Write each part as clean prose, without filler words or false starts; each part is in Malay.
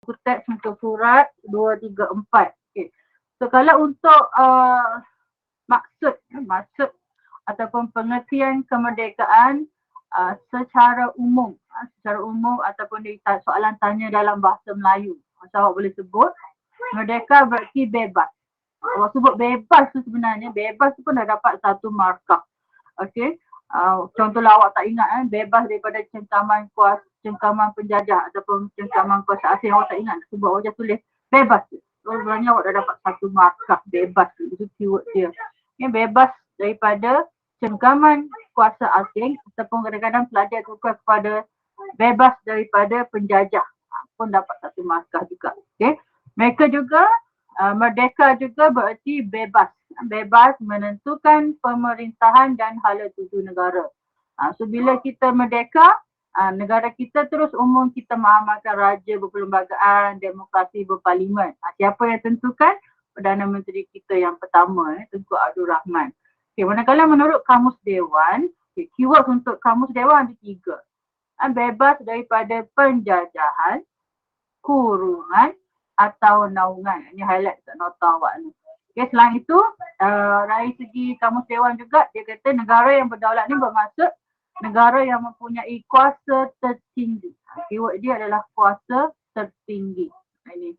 buku teks untuk surat 234. Okay. So kalau untuk maksud ataupun pengertian kemerdekaan secara umum ataupun soalan tanya dalam bahasa Melayu. Awak boleh sebut merdeka berarti bebas. Awak sebut bebas tu sebenarnya, bebas tu pun dah dapat 1 markah. Okey. Contohlah awak tak ingat bebas daripada cengkaman penjajah ataupun cengkaman kuasa asing, awak tak ingat sebab awak just tulis bebas. So sebenarnya awak dah dapat 1 markah bebas tu. Itu keyword dia. Bebas daripada cengkaman kuasa asing ataupun kadang-kadang pelajar tukar kepada bebas daripada penjajah pun dapat 1 markah juga. Okay. Mereka juga merdeka juga berarti bebas. Bebas menentukan pemerintahan dan hala tuju negara. So bila kita merdeka, negara kita terus umum kita mengamalkan raja berperlembagaan, demokrasi berparlimen. Siapa yang tentukan? Perdana Menteri kita yang pertama, Tunku Abdul Rahman. Okay, manakala menurut Kamus Dewan, keyword untuk Kamus Dewan ada 3. Bebas daripada penjajahan, kurungan atau naungan. Ini highlight kat nota awak ni. Okay, selain itu, dari segi Kamus Dewan juga, dia kata negara yang berdaulat ni bermaksud negara yang mempunyai kuasa tertinggi. Keyword dia adalah kuasa tertinggi. Ini.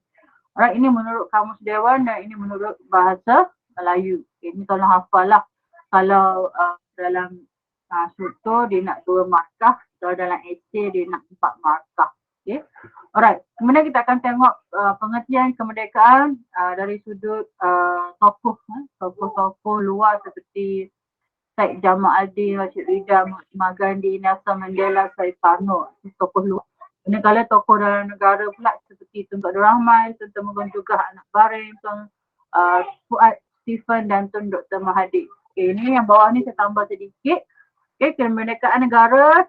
Alright, ini menurut Kamus Dewan dan ini menurut bahasa Melayu. Okay, ini tolong hafal lah. Kalau dalam struktur dia nak 2 markah, kalau dalam esei dia nak 4 markah. Okay. Alright, kemudian kita akan tengok pengertian kemerdekaan dari sudut tokoh-tokoh luar seperti Syed Jamal Al-Din, Rashid Rida, Mahatma Gandhi, Nelson Mandela, Syed Parno, tokoh luar. Dan kalau tokoh dalam negara pula seperti Tunku Abdul Rahman, Tun Temugun Jugah Anak Baring, Tun Fuad Stephen dan Tun Dr. Mahathir. Okay, ini yang bawah ni saya tambah sedikit. Okay, kemerdekaan negara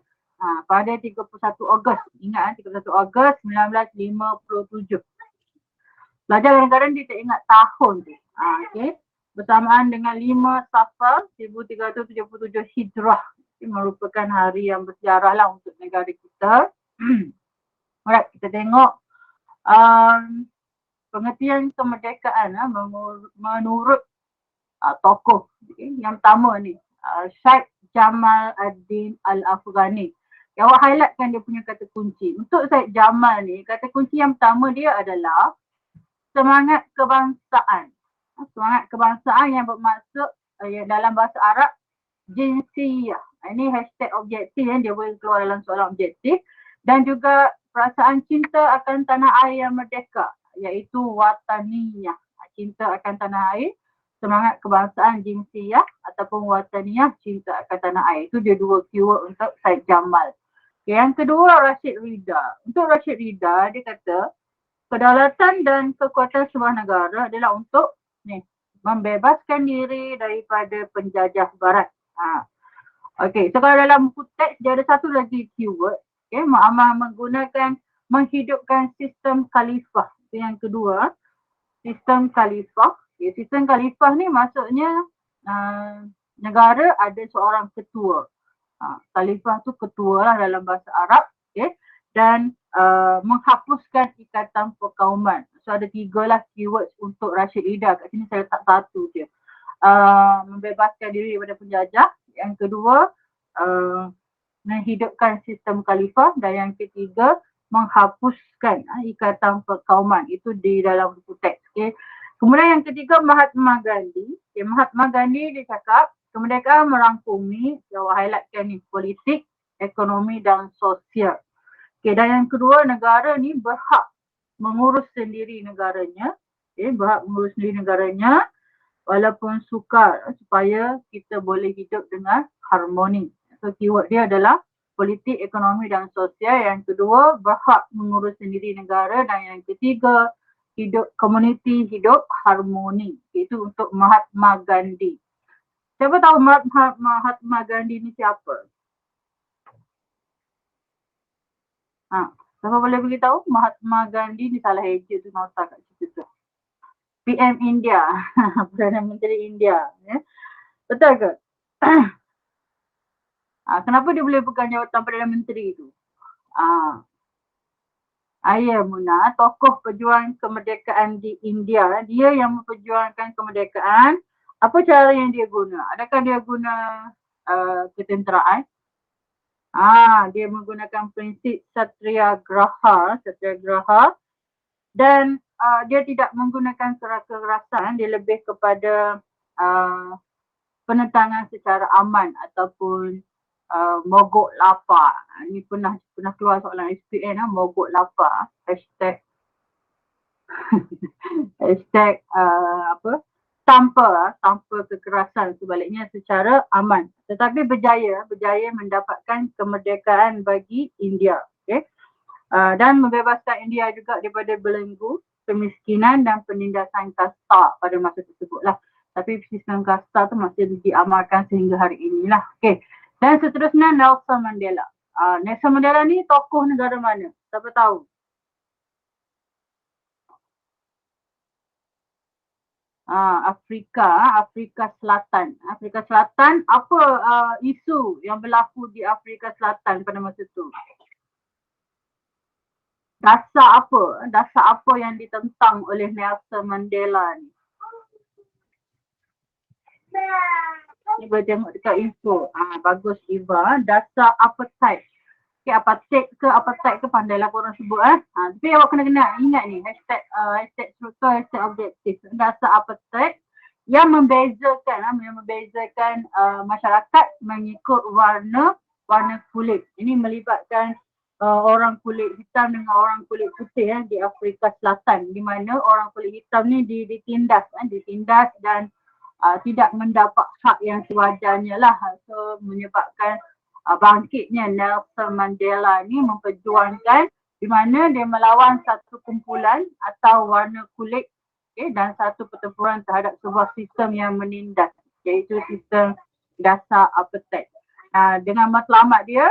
pada 31 Ogos. Ingat 31 Ogos 1957. Pelajar kadang-kadang dia tak ingat tahun tu. Okay. Bersamaan dengan 5 Safar 1377 Hijrah. Ini merupakan hari yang bersejarah lah untuk negara kita. Alright, kita tengok pengertian kemerdekaan menurut tokoh. Okay. Yang pertama ni, Syed Jamal Al-Din Al-Afghani. Awak highlightkan dia punya kata kunci. Untuk Syed Jamal ni, kata kunci yang pertama dia adalah semangat kebangsaan. Semangat kebangsaan yang bermaksud dalam bahasa Arab jinsiyah. Ini hashtag objektif yang dia boleh keluar dalam soalan objektif. Dan juga perasaan cinta akan tanah air yang merdeka, iaitu wataniyah. Cinta akan tanah air, semangat kebangsaan jinsiyah ataupun wataniyah, cinta akan tanah air. Itu dia 2 keyword untuk Syed Jamal. Okay, yang kedua, Rashid Rida. Untuk Rashid Rida, dia kata kedaulatan dan kekuatan sebuah negara adalah untuk membebaskan diri daripada penjajah barat. Okey, so kalau dalam buku teks dia ada satu lagi keyword. Okay, menghidupkan sistem khalifah. Itu yang kedua, sistem khalifah. Okay, sistem khalifah ni maksudnya negara ada seorang ketua. Khalifah tu ketua lah dalam bahasa Arab. Okay, dan menghapuskan ikatan perkauman. So ada 3 lah keywords untuk Rashid Rida. Kat sini saya letak 1 je. Membebaskan diri daripada penjajah. Yang kedua, menghidupkan sistem khalifah. Dan yang ketiga, menghapuskan ikatan perkauman. Itu di dalam buku teks. Okay. Kemudian yang ketiga, Mahatma Gandhi. Okay, Mahatma Gandhi dia cakap, kemerdekaan merangkumi, saya highlightkan ni, politik, ekonomi dan sosial. Okay, dan yang kedua, negara ni berhak mengurus sendiri negaranya. Okay, berhak mengurus sendiri negaranya walaupun sukar supaya kita boleh hidup dengan harmoni. So keyword dia adalah politik, ekonomi dan sosial. Yang kedua, berhak mengurus sendiri negara. Dan yang ketiga, hidup komuniti, hidup harmoni. Itu untuk Mahatma Gandhi. Siapa tahu Mahatma Gandhi ni siapa? Siapa boleh beritahu? Mahatma Gandhi ni salah ejek tu nota kat situ tu. PM India. Perdana Menteri India. Betul ke? Kenapa dia boleh pegang jawatan Perdana Menteri tu? Ayah Muna, tokoh pejuang kemerdekaan di India, dia yang memperjuangkan kemerdekaan. Apa cara yang dia guna? Adakah dia guna ketenteraan? Dia menggunakan prinsip satyagraha dan dia tidak menggunakan kekerasan, dia lebih kepada uh, penentangan secara aman ataupun mogok lapar. Ini pernah keluar soalan SPM, mogok lapar, hashtag hashtag apa, tanpa kekerasan, sebaliknya secara aman, tetapi berjaya mendapatkan kemerdekaan bagi India, okay? Dan membebaskan India juga daripada belenggu kemiskinan dan penindasan kasta pada masa tersebut lah. Tapi sistem kasta tu masih diamalkan sehingga hari inilah. Okay. Dan seterusnya Nelson Mandela. Nelson Mandela ni tokoh negara mana? Siapa tahu? Afrika Selatan. Afrika Selatan, apa isu yang berlaku di Afrika Selatan pada masa itu? Dasar apa yang ditentang oleh Nelson Mandela ni? Ni boleh tengok dekat info. Bagus Iva. Dasar appetite. Okay, appetite ke pandailah korang sebut. Tapi awak kena ingat ni. Hashtag struktur, hashtag objektif. Dasar appetite yang membezakan masyarakat mengikut warna kulit. Ini melibatkan orang kulit hitam dengan orang kulit putih di Afrika Selatan, di mana orang kulit hitam ni ditindas dan tidak mendapat hak yang sewajarnya lah. So menyebabkan bangkitnya Nelson Mandela ni memperjuangkan di mana dia melawan satu kumpulan atau warna kulit, dan satu pertempuran terhadap sebuah sistem yang menindas, iaitu sistem dasar apartheid. Dengan matlamat dia,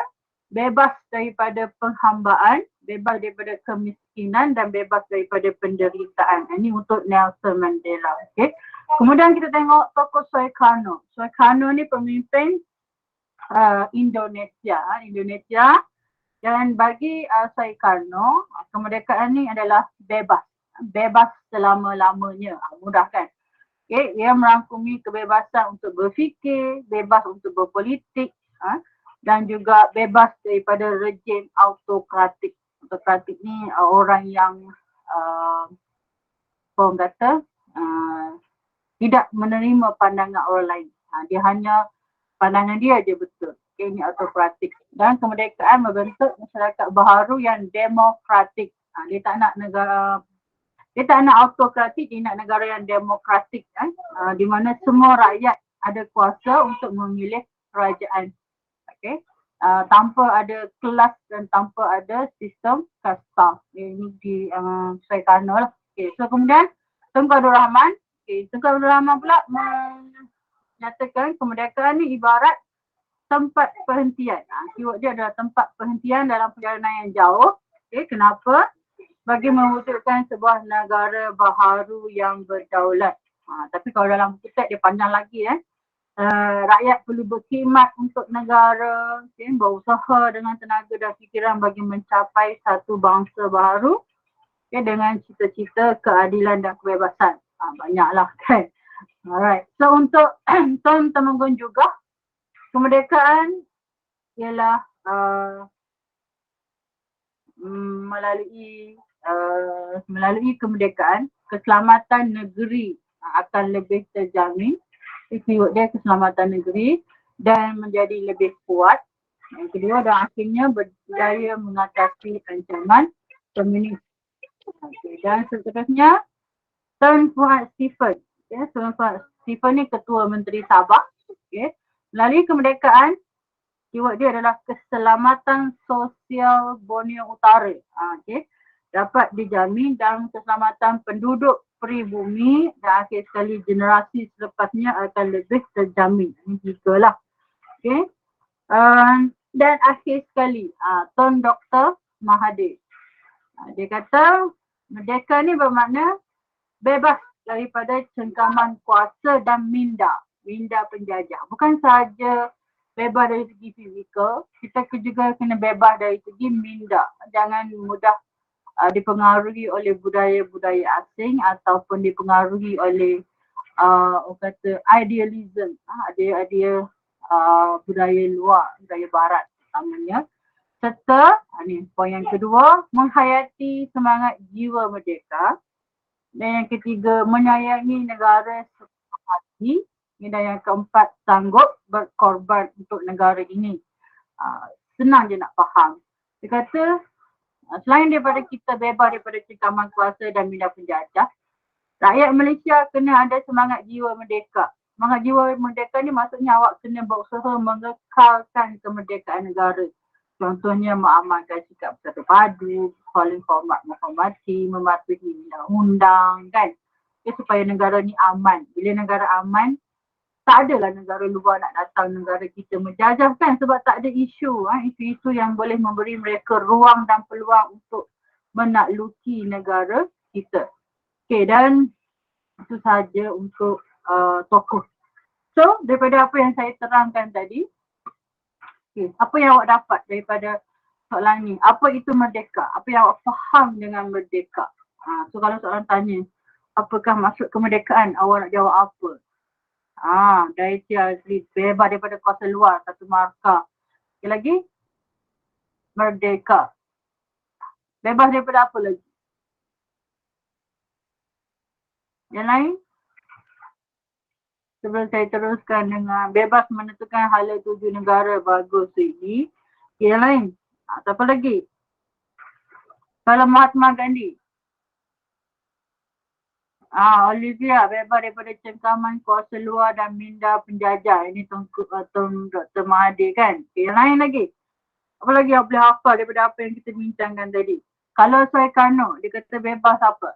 bebas daripada penghambaan, bebas daripada kemiskinan dan bebas daripada penderitaan. Ini untuk Nelson Mandela. Okay. Kemudian kita tengok tokoh Sukarno. Sukarno ni pemimpin Indonesia. Dan bagi Sukarno, kemerdekaan ni adalah bebas selama-lamanya. Mudah kan? Okay. Ia merangkumi kebebasan untuk berfikir, bebas untuk berpolitik, dan juga bebas daripada rejim autokratik. Autokratik ni orang yang orang kata tidak menerima pandangan orang lain. Dia hanya pandangan dia je betul. Okay, ini autokratik. Dan kemerdekaan membentuk masyarakat baharu yang demokratik. Dia tak nak autokratik, dia nak negara yang demokratik. Di mana semua rakyat ada kuasa untuk memilih kerajaan. Okay. Tanpa ada kelas dan tanpa ada sistem kasta. Ini di Sukarno lah. Okay. So kemudian Tunku Abdul Rahman. Tunku Abdul Rahman pula menyatakan kemerdekaan ni ibarat tempat perhentian. Keyword dia adalah tempat perhentian dalam perjalanan yang jauh. Okay. Kenapa? Bagi mewujudkan sebuah negara baharu yang berdaulat. Tapi kalau dalam buku teks dia panjang lagi. Rakyat perlu berkhidmat untuk negara, berusaha dengan tenaga dan fikiran bagi mencapai satu bangsa baru dengan cita-cita keadilan dan kebebasan. Banyaklah kan. Alright. So untuk Tuan Temenggung juga, kemerdekaan ialah melalui kemerdekaan, keselamatan negeri akan lebih terjamin. Keyword dia keselamatan negeri dan menjadi lebih kuat. Yang kedua, dan akhirnya berjaya mengatasi ancaman komunis. Dan seterusnya, Tun Fuad Stephen. Tun Fuad Stephen ni Ketua Menteri Sabah. Melalui kemerdekaan, keyword dia adalah keselamatan sosial Borneo Utara. Dapat dijamin dan keselamatan penduduk peribumi dan akhir sekali generasi selepasnya akan lebih terjamin. Ini tiga lah. Okay. Dan akhir sekali, Tun Dr. Mahathir. Dia kata merdeka ni bermakna bebas daripada cengkaman kuasa dan minda penjajah. Bukan sahaja bebas dari segi fizikal, kita juga kena bebas dari segi minda. Jangan mudah dipengaruhi oleh budaya-budaya asing ataupun dipengaruhi oleh orang kata idealism, idea-idea budaya luar, budaya barat utamanya. Serta, ni poin yang kedua, menghayati semangat jiwa merdeka. Dan yang ketiga, menyayangi negara sepenuh hati. Dan yang keempat, sanggup berkorban untuk negara ini. Senang je nak faham. Dia kata, selain daripada kita bebas daripada cengkaman kuasa dan minda penjajah, rakyat Malaysia kena ada semangat jiwa merdeka. Semangat jiwa merdeka ni maksudnya awak kena berusaha mengekalkan kemerdekaan negara. Contohnya mengamalkan sikap bersatu padu, saling hormat menghormati, mematuhi undang-undang kan. Supaya negara ni aman. Bila negara aman, tak adalah negara luar nak datang negara kita menjajah kan, sebab tak ada isu-isu yang boleh memberi mereka ruang dan peluang untuk menakluki negara kita. Okay, dan itu sahaja untuk tokoh. So, daripada apa yang saya terangkan tadi, okay, apa yang awak dapat daripada soalan ni? Apa itu merdeka? Apa yang awak faham dengan merdeka? So, kalau soalan tanya, apakah maksud kemerdekaan? Awak nak jawab apa? Dari Azri, bebas daripada kuasa luar, satu markah. Okay, lagi? Merdeka. Bebas daripada apa lagi? Yang lain? Sebelum saya teruskan dengan bebas menentukan hala tuju negara, bagus ini. Okay, yang lain? Siapa lagi? Kalau Mahatma Gandhi. Olivia, bebas daripada cengkaman kuasa luar dan minda penjajah. Ini Dr. Mahathir kan? Okay, yang lain lagi? Apa lagi yang boleh hafal daripada apa yang kita bincangkan tadi? Kalau Soekarno, dia kata bebas apa?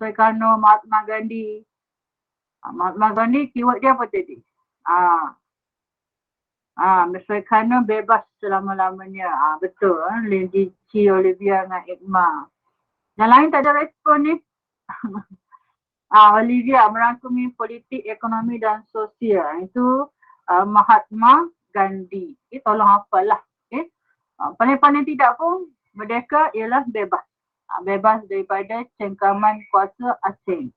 Soekarno, Mahatma Gandhi. Mahatma Gandhi, keyword dia apa tadi? Soekarno bebas selama-lamanya. Betul. Lin Ji, Olivia dengan Ikma. Yang lain tak ada respon ni? Olivia, merangkumi politik, ekonomi dan sosial. Itu Mahatma Gandhi. Okay, tolong hafal lah. Okay. Paling-paling tidak pun, merdeka ialah bebas. Bebas daripada cengkaman kuasa asing.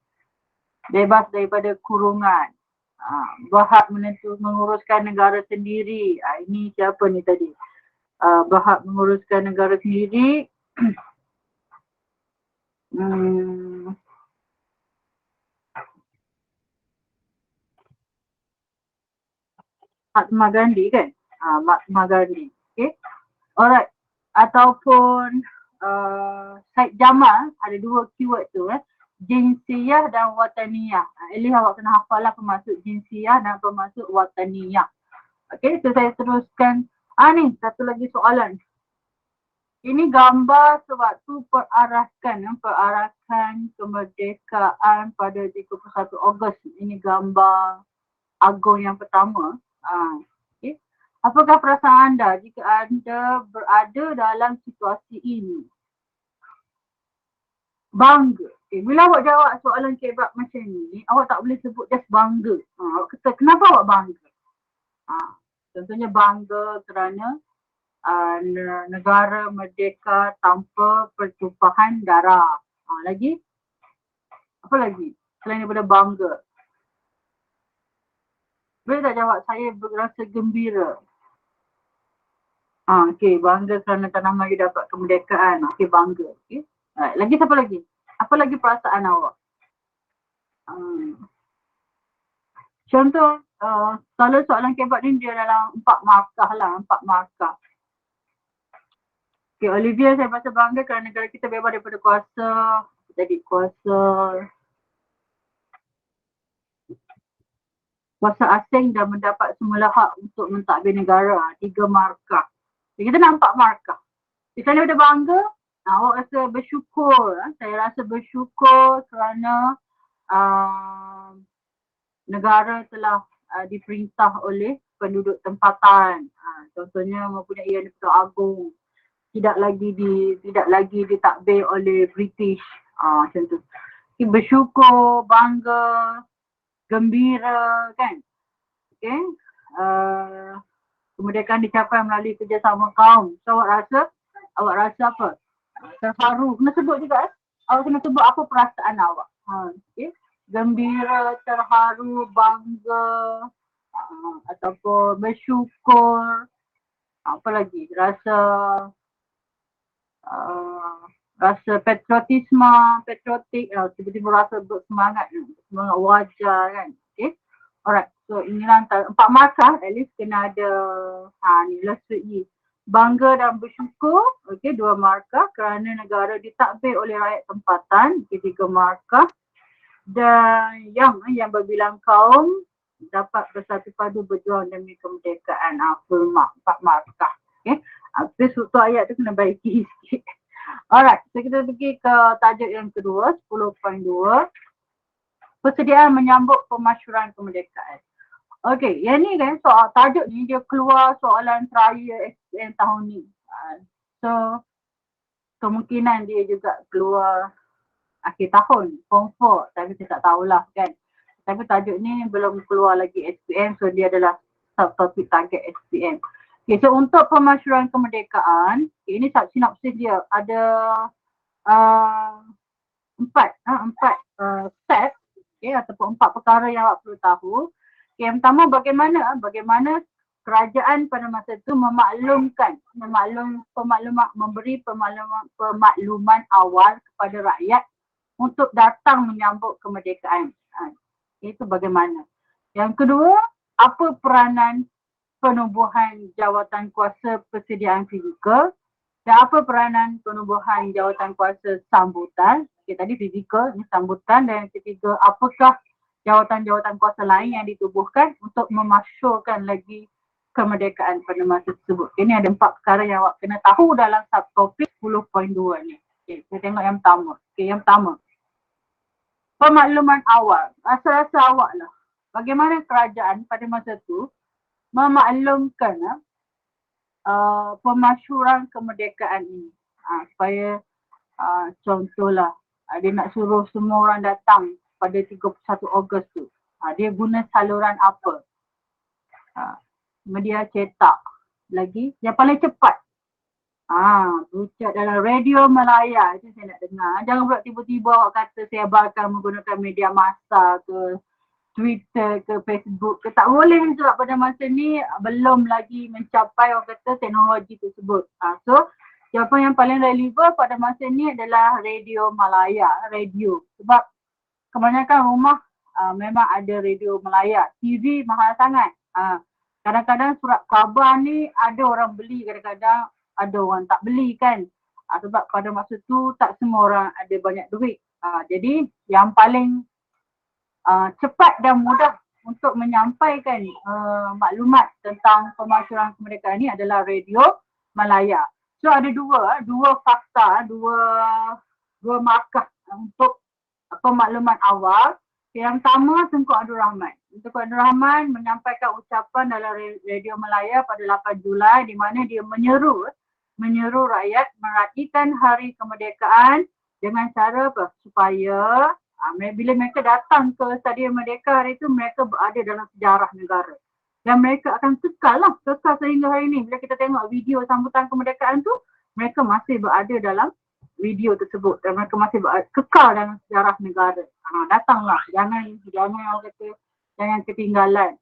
Bebas daripada kurungan. Berhak menguruskan negara sendiri. Ini siapa ni tadi? Berhak menguruskan negara sendiri. Mahatma Gandhi kan? Mahatma Gandhi. Okay. Alright. Ataupun Syed Jamal, ada dua keyword tu. Jinsiyah dan wataniyah. Elih awak kena hafal lah pemasuk jinsiyah dan pemasuk wataniyah. Okay, so saya teruskan. Ni, satu lagi soalan. Ini gambar sewaktu perarakan kemerdekaan pada 31 Ogos. Ini gambar agung yang pertama. Okay. Apakah perasaan anda jika anda berada dalam situasi ini? Bangga. Okay. Bila awak jawab soalan kebab macam ni, awak tak boleh sebut just bangga. Awak kata, kenapa awak bangga? Contohnya bangga kerana negara merdeka tanpa pertumpahan darah. Lagi? Apa lagi? Selain daripada bangga. Boleh tak jawab? Saya berasa gembira. Okey, bangga kerana tanah Melayu dapat kemerdekaan. Okey, bangga. Okay. Lagi siapa lagi? Apa lagi perasaan awak? Contoh, kalau soalan kebab ni dia dalam 4 markah lah, 4 markah. Okay, Olivia, saya rasa bangga kerana negara kita bebas daripada kuasa asing dan mendapat semula hak untuk mentadbir negara. 3 markah. Jadi kita nampak markah. Kita ni ada bangga, awak rasa bersyukur. Saya rasa bersyukur kerana negara telah diperintah oleh penduduk tempatan. Contohnya mempunyai Yang Agung. Tidak lagi ditakbir oleh British. Macam tu. Bersyukur, bangga, gembira kan. Okay. Kemerdekaan dicapai melalui kerjasama kaum. So awak rasa Awak rasa apa? Terharu. Kena sebut juga Awak kena sebut apa perasaan awak. Okay. Gembira, terharu, bangga, ataupun bersyukur. Apa lagi? Uh, rasa patriotik, tiba-tiba rasa bersemangat, semangat wajar kan. Okay. Alright, so inilah antara 4 markah, at least kena ada ni last week ni. Bangga dan bersyukur, okay, 2 markah kerana negara ditadbir oleh rakyat tempatan, okay, 3 markah. Dan yang berbilang kaum dapat bersatu padu berjuang demi kemerdekaan, full mark, 4 markah. Okay. Habis untuk ayat tu kena baiki sikit. Alright, so kita pergi ke tajuk yang kedua, 10.2. Persediaan menyambut pemasyuran kemerdekaan. Okey, yang ni kan soal tajuk ni dia keluar soalan terakhir SPM tahun ni. So, kemungkinan dia juga keluar akhir tahun, form 4, tapi saya tak tahulah kan. Tapi tajuk ni belum keluar lagi SPM, so dia adalah subtopik target SPM. Okay, so untuk pemasyuran kemerdekaan, ini sinopsis dia ada 4 step, okay, ataupun 4 perkara yang awak perlu tahu. Okay, yang pertama bagaimana kerajaan pada masa itu memberi pemakluman awal kepada rakyat untuk datang menyambut kemerdekaan. Itu bagaimana. Yang kedua, apa peranan penubuhan jawatan kuasa persediaan fizikal dan apa peranan penubuhan jawatan kuasa sambutan. Okay, tadi fizikal, ini sambutan. Dan yang ketiga, apakah jawatan-jawatan kuasa lain yang ditubuhkan untuk memasyurkan lagi kemerdekaan pada masa tersebut. Ini ada 4 perkara yang awak kena tahu dalam subtopik 10.2 ni. Okay, kita tengok yang pertama. Okay, yang pertama, pemakluman awal. Rasa-rasa awak lah. Bagaimana kerajaan pada masa itu memaklumkan pemasyuran kemerdekaan ini. Supaya contohlah, dia nak suruh semua orang datang pada 31 Ogos tu. Dia guna saluran apa? Media cetak. Lagi, yang paling cepat. Berucap dalam radio Melaya. Itu saya nak dengar. Jangan pula tiba-tiba awak kata saya bakal menggunakan media massa ke Twitter ke Facebook ke. Tak boleh sebab pada masa ni belum lagi mencapai orang kata teknologi tersebut. So jawapan yang paling relevan pada masa ni adalah radio Melaya, radio. Sebab kebanyakan rumah memang ada radio Melaya. TV mahal sangat. Kadang-kadang surat khabar ni ada orang beli, kadang-kadang ada orang tak beli kan. Sebab pada masa tu tak semua orang ada banyak duit. Jadi yang paling cepat dan mudah untuk menyampaikan maklumat tentang pemasyuran kemerdekaan ini adalah radio Melaya. So ada dua fakta, dua markah untuk pemakluman awal. Yang pertama, Tunku Abdul Rahman. Tunku Abdul Rahman menyampaikan ucapan dalam radio Melaya pada 8 Julai di mana dia menyeru rakyat meraihkan hari kemerdekaan dengan cara supaya bila mereka datang ke Stadium Merdeka hari itu, mereka berada dalam sejarah negara. Dan mereka akan kekal sehingga hari ini. Bila kita tengok video sambutan kemerdekaan tu, mereka masih berada dalam video tersebut dan mereka masih kekal dalam sejarah negara. Datanglah, jangan orang kata, jangan ketinggalan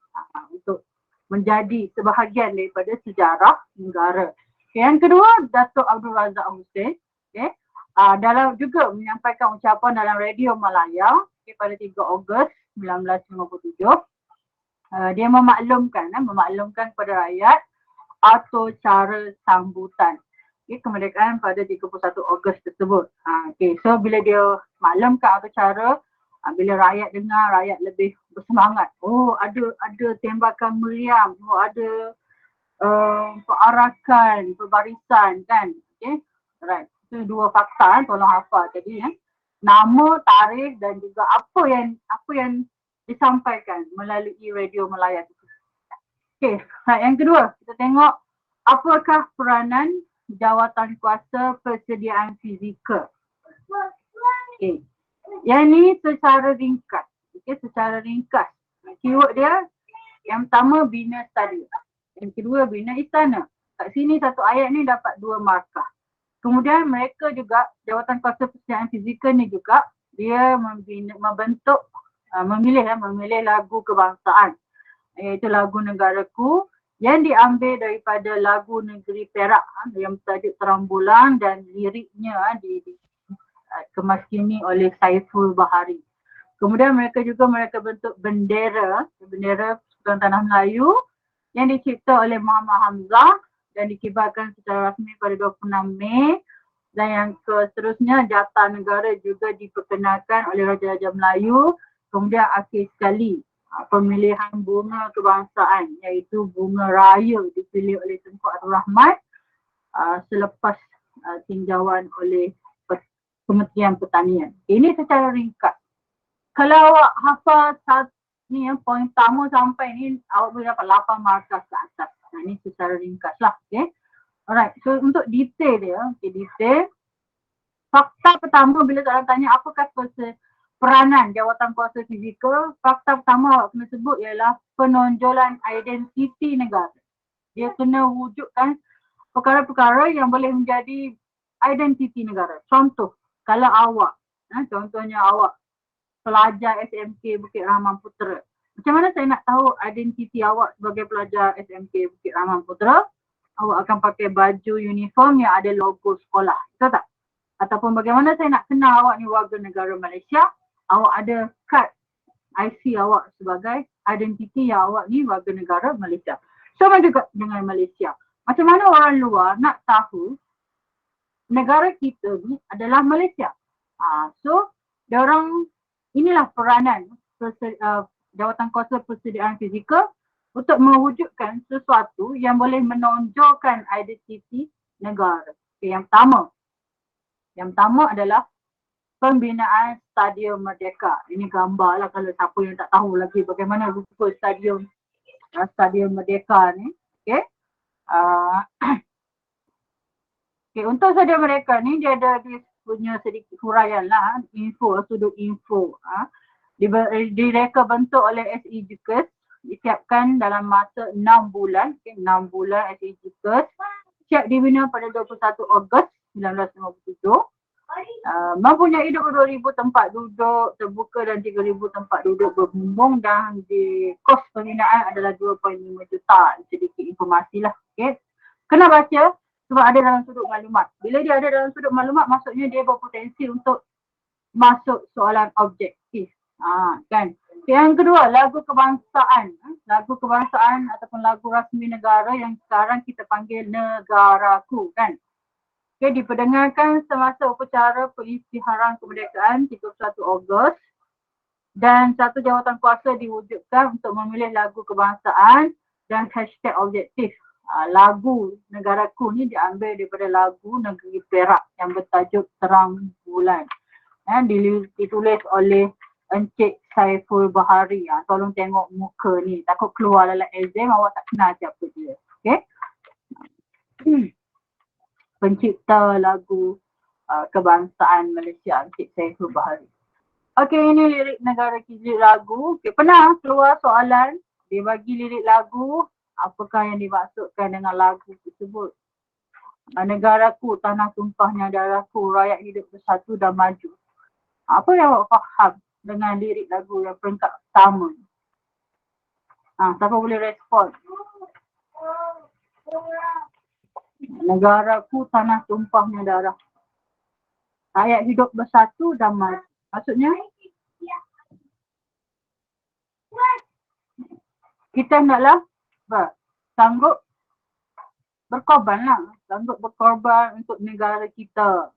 untuk menjadi sebahagian daripada sejarah negara. Okay, yang kedua, Datuk Abdul Razak Husin. Okay. Dalam juga menyampaikan ucapan dalam radio Melaya pada 3 Ogos 1957. Dia memaklumkan kepada rakyat atau cara sambutan kemerdekaan pada 31 Ogos tersebut. So bila dia maklumkan atau cara, bila rakyat dengar, rakyat lebih bersemangat. Ada tembakan meriam, ada perarakan, perbarisan kan. Okay, right. Itu 2 fakta, tolong hafal tadi ya. Nama, tarikh dan juga apa yang disampaikan melalui radio Melaya itu. Okey, yang kedua, kita tengok apakah peranan jawatan kuasa persediaan fizikal. Okey. Yang ni secara ringkas. Keyword dia yang pertama bina stadium. Yang kedua bina istana. Kat sini satu ayat ni dapat 2 markah. Kemudian mereka juga, jawatan kuasa persediaan fizikal ni juga, dia membentuk, memilih lagu kebangsaan, iaitu lagu negaraku yang diambil daripada lagu negeri Perak yang bertajuk Terang Bulan dan liriknya dikemaskini oleh Saiful Bahari. Kemudian mereka bentuk bendera Persekutuan Tanah Melayu yang dicipta oleh Muhammad Hamzah dan dikibarkan secara rasmi pada 26 Mei, dan yang seterusnya Jata Negara juga diperkenalkan oleh Raja-Raja Melayu. Kemudian akhir sekali pemilihan bunga kebangsaan iaitu bunga raya dipilih oleh Tunku Abdul Rahman selepas tinjauan oleh Kementerian Pertanian. Ini secara ringkas. Kalau awak hafal poin pertama sampai ni, awak boleh dapat 8 markah ke atas. Ini secara ringkas lah. Okay. Alright, so untuk detail dia, detail. Fakta pertama bila soalan tanya apakah peranan jawatan kuasa fizikal, fakta pertama awak kena sebut ialah penonjolan identiti negara. Dia kena wujudkan perkara-perkara yang boleh menjadi identiti negara. Contoh, kalau awak, contohnya awak pelajar SMK Bukit Rahman Putera. Macam mana saya nak tahu identiti awak sebagai pelajar SMK Bukit Rahman Putera? Awak akan pakai baju uniform yang ada logo sekolah, betul tak? Ataupun bagaimana saya nak kenal awak ni warga negara Malaysia? Awak ada kad IC awak sebagai identiti yang awak ni warga negara Malaysia. Sama juga dengan Malaysia. Macam mana orang luar nak tahu negara kita ni adalah Malaysia? So, inilah peranan jawatan kuasa persediaan fizikal untuk mewujudkan sesuatu yang boleh menonjolkan identiti negara. Okay, yang pertama adalah pembinaan Stadium Merdeka. Ini gambar lah kalau siapa yang tak tahu lagi bagaimana rupa Stadium Merdeka ni. Okay. Okay, untuk Stadium Merdeka ni dia punya sedikit huraian lah, sudut info. Direka bentuk oleh SE Jukes, disiapkan dalam masa 6 bulan. Okay, 6 bulan SE Jukes. Siap dibina pada 21 Ogos 1957. Mempunyai 22,000 tempat duduk terbuka dan 3,000 tempat duduk berbumbung, dan di kos pembinaan adalah 2.5 juta. Sedikit informasi lah. Okay. Kena baca sebab ada dalam sudut maklumat. Bila dia ada dalam sudut maklumat, maksudnya dia berpotensi untuk masuk soalan objektif. Kan. Yang kedua, lagu kebangsaan. Lagu kebangsaan ataupun lagu rasmi negara yang sekarang kita panggil Negaraku, kan. Okay, diperdengarkan semasa upacara pengisytiharan kemerdekaan 31 Ogos, dan satu jawatan kuasa diwujudkan untuk memilih lagu kebangsaan dan hashtag objektif. Lagu Negaraku ni diambil daripada lagu negeri Perak yang bertajuk Terang Bulan. Ditulis oleh Encik Saiful Bahari. Tolong tengok muka ni. Takut keluar dalam exam awak tak kenal siapa dia. Okay. Pencipta lagu kebangsaan Malaysia, Encik Saiful Bahari. Okay, ini lirik negara kita, lagu. Okay, pernah keluar soalan, dia bagi lirik lagu, apakah yang dimaksudkan dengan lagu tersebut? Negaraku, tanah tumpahnya darahku, rakyat hidup bersatu dan maju. Apa yang awak faham dengan lirik lagu yang peringkat pertama? Siapa boleh respon? Negaraku, tanah tumpahnya darah. Rakyat hidup bersatu dan maju. Maksudnya? Kita naklah sanggup berkorban lah. Sanggup berkorban untuk negara kita.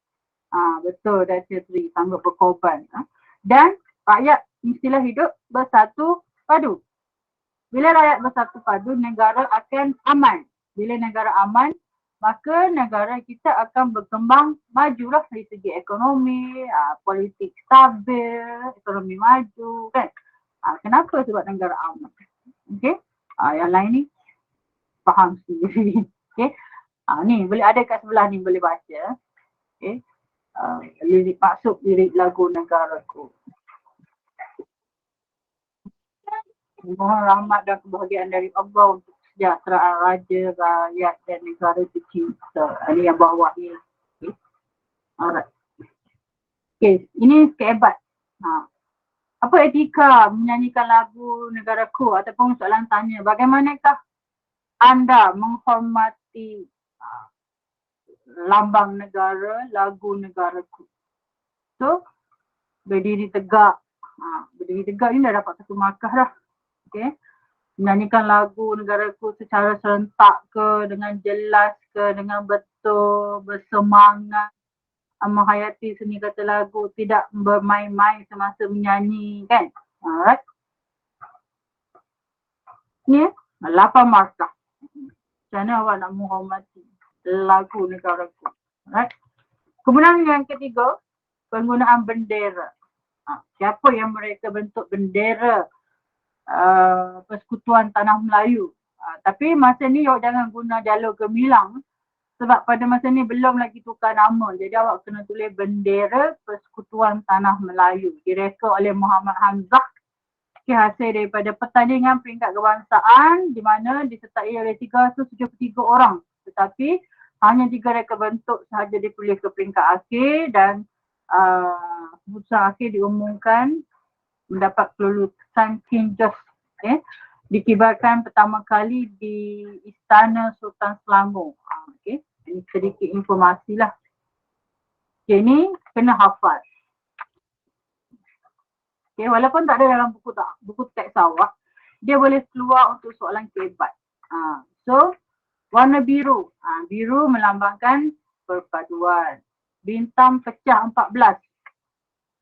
Betul, that's the three. Sanggup berkorban. Dan rakyat mestilah hidup bersatu padu. Bila rakyat bersatu padu, negara akan aman. Bila negara aman, maka negara kita akan berkembang majulah dari segi ekonomi, politik stabil, ekonomi maju, kan. Kenapa? Sebab negara aman. Okey. Yang lain ni faham sendiri. Okey. Ni boleh ada kat sebelah ni, boleh baca. Okey. Lirik maksud lirik lagu Negaraku. Mohon rahmat dan kebahagiaan dari Allah untuk kesejahteraan raja, rakyat dan negara tercinta. Ini yang bawah ni. Okay. Alright. Okay, ini kehebat. Apa etika menyanyikan lagu negaraku ataupun soalan tanya, bagaimanakah anda menghormati lambang negara, lagu negaraku? So, berdiri tegak. Berdiri tegak ni dah dapat satu markah dah. Okay. Menyanyikan lagu negaraku secara serentak ke, dengan jelas ke, dengan betul, bersemangat, menghayati seni kata lagu, tidak bermain-main semasa menyanyi, kan? Alright. Ni 8 markah. Macam mana awak nak menghormati lagu negaraku? Alright. Kemudian yang ketiga, penggunaan bendera. Siapa yang mereka bentuk bendera Persekutuan Tanah Melayu. Tapi masa ni awak jangan guna jalur gemilang sebab pada masa ni belum lagi tukar nama. Jadi awak kena tulis bendera Persekutuan Tanah Melayu. Direka oleh Muhammad Hamzah. Hasil daripada pertandingan peringkat kebangsaan di mana disertai oleh 373 orang. Tetapi hanya 3 reka bentuk sahaja ditulis ke peringkat akhir dan keputusan akhir diumumkan mendapat kelulusan King George. Okay. Dikibarkan pertama kali di Istana Sultan Selangor. Okay. Ini sedikit informasi lah. Okay, ini kena hafal. Okay, walaupun tak ada dalam buku teks awak, dia boleh keluar untuk soalan kehebat. So, warna biru. Biru melambangkan perpaduan. Bintang pecah 14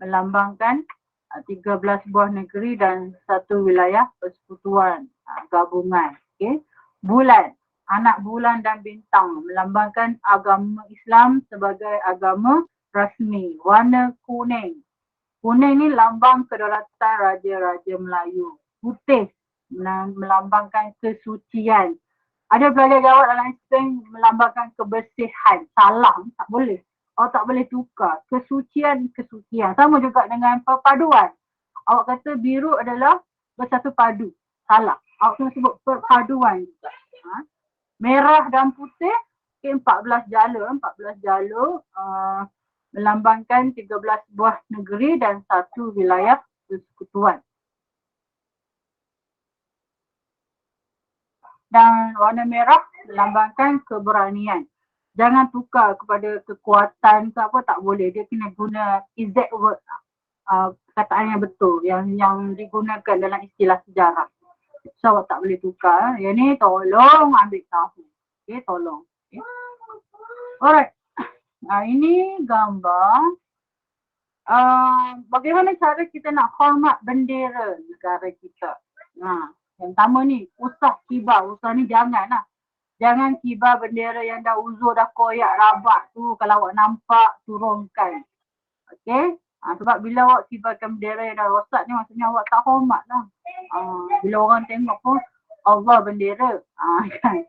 melambangkan 13 buah negeri dan satu wilayah persekutuan, gabungan. Okay. Bulan, anak bulan dan bintang melambangkan agama Islam sebagai agama rasmi. Warna kuning. Kuning ni lambang kedaulatan Raja-Raja Melayu. Putih melambangkan kesucian. Ada pelajar jawab dalam exam melambangkan kebersihan. Salah, tak boleh. Awak tak boleh tukar. Kesucian. Sama juga dengan perpaduan. Awak kata biru adalah bersatu padu. Salah. Awak kena sebut perpaduan juga. Merah dan putih, 14 jalur. Melambangkan 13 buah negeri dan satu wilayah persekutuan. Dan warna merah melambangkan keberanian. Jangan tukar kepada kekuatan ke apa, tak boleh. Dia kena guna exact word, kataan yang betul, yang digunakan dalam istilah sejarah. So awak tak boleh tukar. Yang ni tolong ambil tahu. Okay, tolong. Okay. Alright. Ini gambar bagaimana cara kita nak hormat bendera negara kita. Yang pertama ni, usah kibar. Usah ni jangan lah. Jangan kibar bendera yang dah uzur, dah koyak, rabak tu. Kalau awak nampak, turunkan. Okay? Sebab bila awak kibarkan bendera yang dah rosak ni, maksudnya awak tak hormat lah. Bila orang tengok pun, Allah bendera. Kan?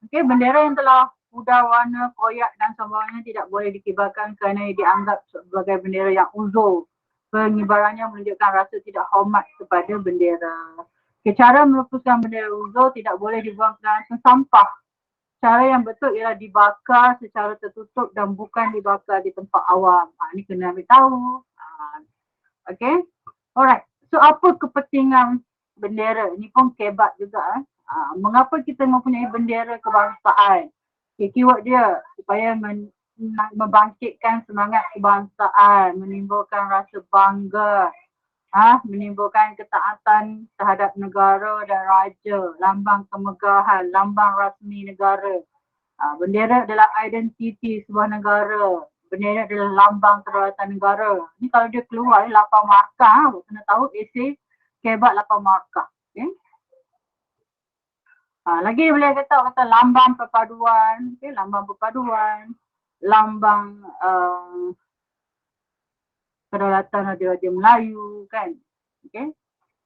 Okay, bendera yang telah pudar warna, koyak dan sebagainya tidak boleh dikibarkan kerana dianggap sebagai bendera yang uzur. Pengibarannya menunjukkan rasa tidak hormat kepada bendera. Okay, cara melupuskan bendera uzur tidak boleh dibuang ke dalam sampah. Cara yang betul ialah dibakar secara tertutup dan bukan dibakar di tempat awam. Ini kena ambil tahu. Okay. Alright. So apa kepentingan bendera? Ini pun kebat juga. Mengapa kita mempunyai bendera kebangsaan? Okay, keyword dia supaya membangkitkan semangat kebangsaan, menimbulkan rasa bangga, menimbulkan ketaatan terhadap negara dan raja, lambang kemegahan, lambang rasmi negara. Bendera adalah identiti sebuah negara. Bendera adalah lambang kedaulatan negara. Ni kalau dia keluar 8 markah, awak kena tahu esei kebat 8 markah. Okay? Lagi boleh kata lambang perpaduan, okay? Lambang perpaduan, lambang kedaulatan Raja-Raja Melayu, kan? Okay?